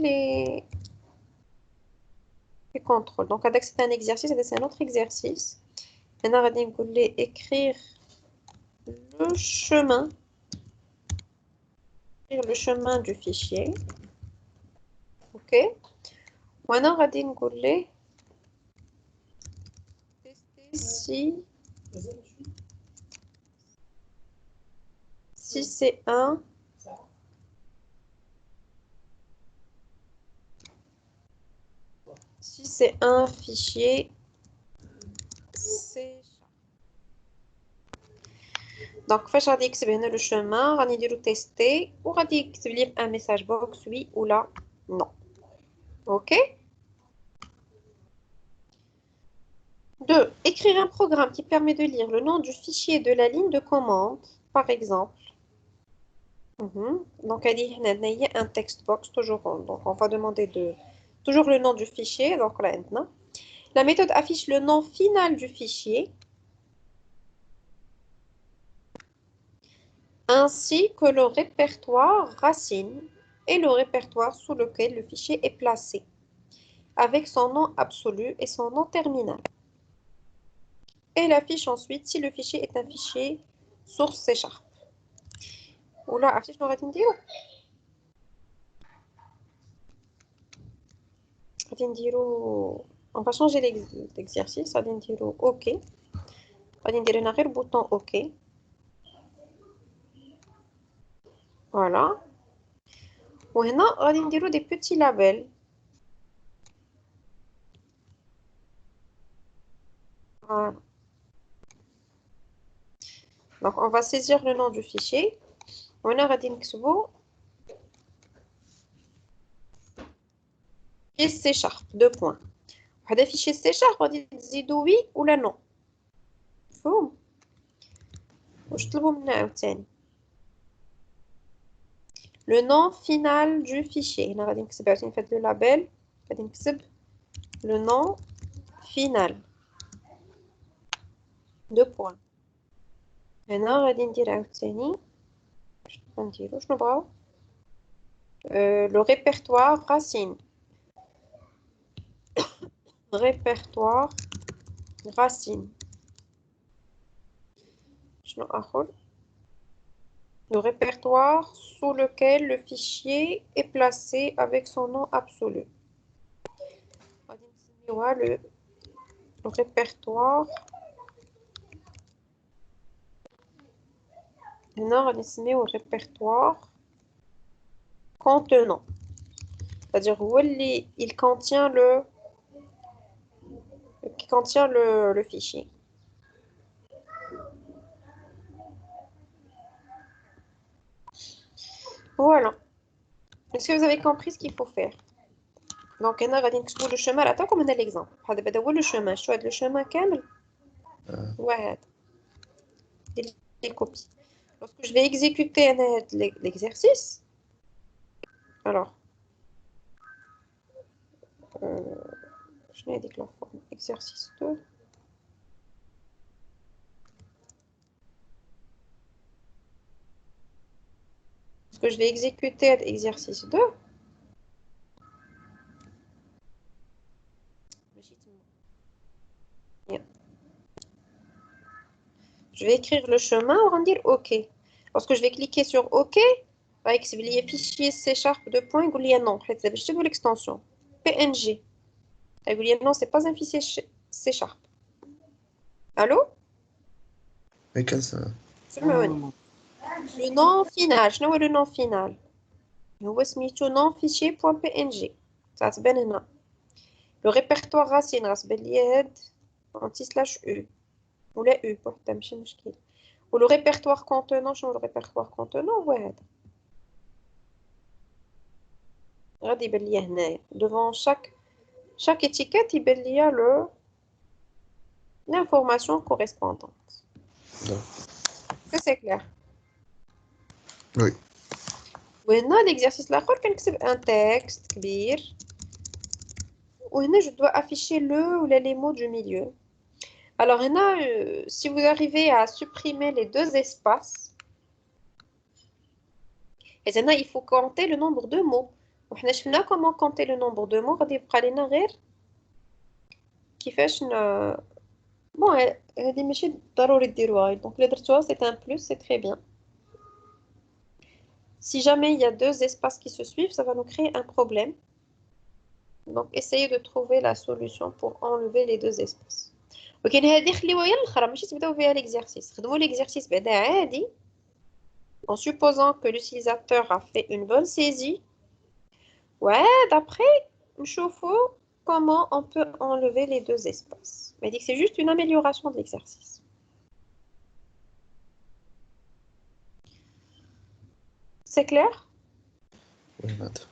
les contrôles. Donc avec c'est un exercice, c'est un autre exercice. Maintenant غادي نقول له écrire le chemin du fichier. OK. Maintenant غادي نقول له tester si c'est un fichier C#. Donc فاش غادي يكتب هنا le chemin غادي نديرو tester وغادي يكتب لي un message box oui ou là non. OK. 2. Écrire un programme qui permet de lire le nom du fichier de la ligne de commande, par exemple. Donc, il y a un text box, toujours. Donc, on va demander toujours le nom du fichier. Donc, là, maintenant. La méthode affiche le nom final du fichier, ainsi que le répertoire racine et le répertoire sous lequel le fichier est placé, avec son nom absolu et son nom terminal. Elle affiche ensuite si le fichier est un fichier source C#. Oula, affiche le rating d'Hiro. On va changer l'exercice. On va dire OK. On va dire le bouton OK. Voilà. Maintenant, on va dire des petits labels. Voilà. Donc, on va saisir le nom du fichier. On va dire fichier C#, deux points. هذا fichier C#, غادي تزيدوا oui ou la non. مفهوم؟ واش طلبوا منا عاوتاني؟ Le nom final du fichier. هنا غادي نكتب عاوتاني في هذا le label. غادي نكتب le nom final. Deux points. هنا غادي ندير عاوتاني غنديرو شنو بغاو؟ Le répertoire racine. Répertoire racine. شنو آخر؟ Le répertoire sous lequel le fichier est placé avec son nom absolu. غادي نسميوها le répertoire. هنا غادي نسميوه répertoire contenant. C'est-à-dire il contient le fichier. Voilà. Est-ce que vous avez compris ce qu'il faut faire? Donc, on va dire le chemin. Attends, comme on a l'exemple. On va dire le chemin. Je choisis le chemin كامل. Ouais. Les copies. Lorsque je vais exécuter l'exercice, alors, je vais dire la forme. Exercice 2. Lorsque je vais exécuter l'exercice 2, je vais écrire le chemin, on va dire OK. Lorsque je vais cliquer sur OK, va expliquer fichier C# de point, il y a non. Je vais l'extension PNG. Il y a non, c'est pas un fichier C#. Allô? Mais qu'est-ce ça? Le nom final, je sais le nom final. هو سميتو nom fichier.png. Ça تبان هنا. Le répertoire racine غتبان ليا هاد anti/u ولا u بوحدها ماشي مشكل. و le répertoire contenant شنو le répertoire contenant هو هذا. غادي يبان ليا هنايا devant chaque étiquette يبان ليا l'information correspondante. Est-ce que c'est clair? Oui. وهنا l'exercice الاخر كنكتب un texte كبير وهنا je dois afficher le ou les mots du milieu. Alors هنا si vous arrivez à supprimer les deux espaces, et هنا il faut compter le nombre de mots. وحنا شفنا comment compter le nombre de mots غادي يبقى لنا غير كيفاش bon هذه ماشي ضروري ديروها donc les درتوها c'est un plus, c'est très bien. Si jamais il y a deux espaces qui se suivent, ça va nous créer un problème. Donc, essayez de trouver la solution pour enlever les deux espaces. Ok, l'exercice. L'exercice en supposant que l'utilisateur a fait une bonne saisie. Ouais, d'après, comment on peut enlever les deux espaces. Mais dit que c'est juste une amélioration de l'exercice. C'est clair? Oui, madame.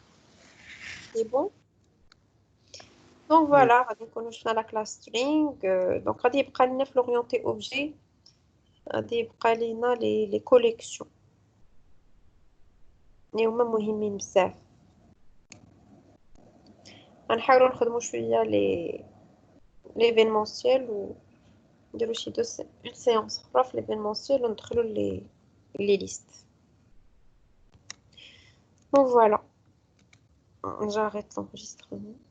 C'est bon? Donc voilà, غادي نكونوا شفنا la classe string. Donc غادي يبقى لنا في l'orienté objet غادي يبقى لنا les collections اللي هما مهمين بزاف. غنحاولوا نخدموا شويه l'événementiel و نديرو شي une séance اخرى في l'événementiel وندخلوا les listes. Donc voilà, j'arrête l'enregistrement.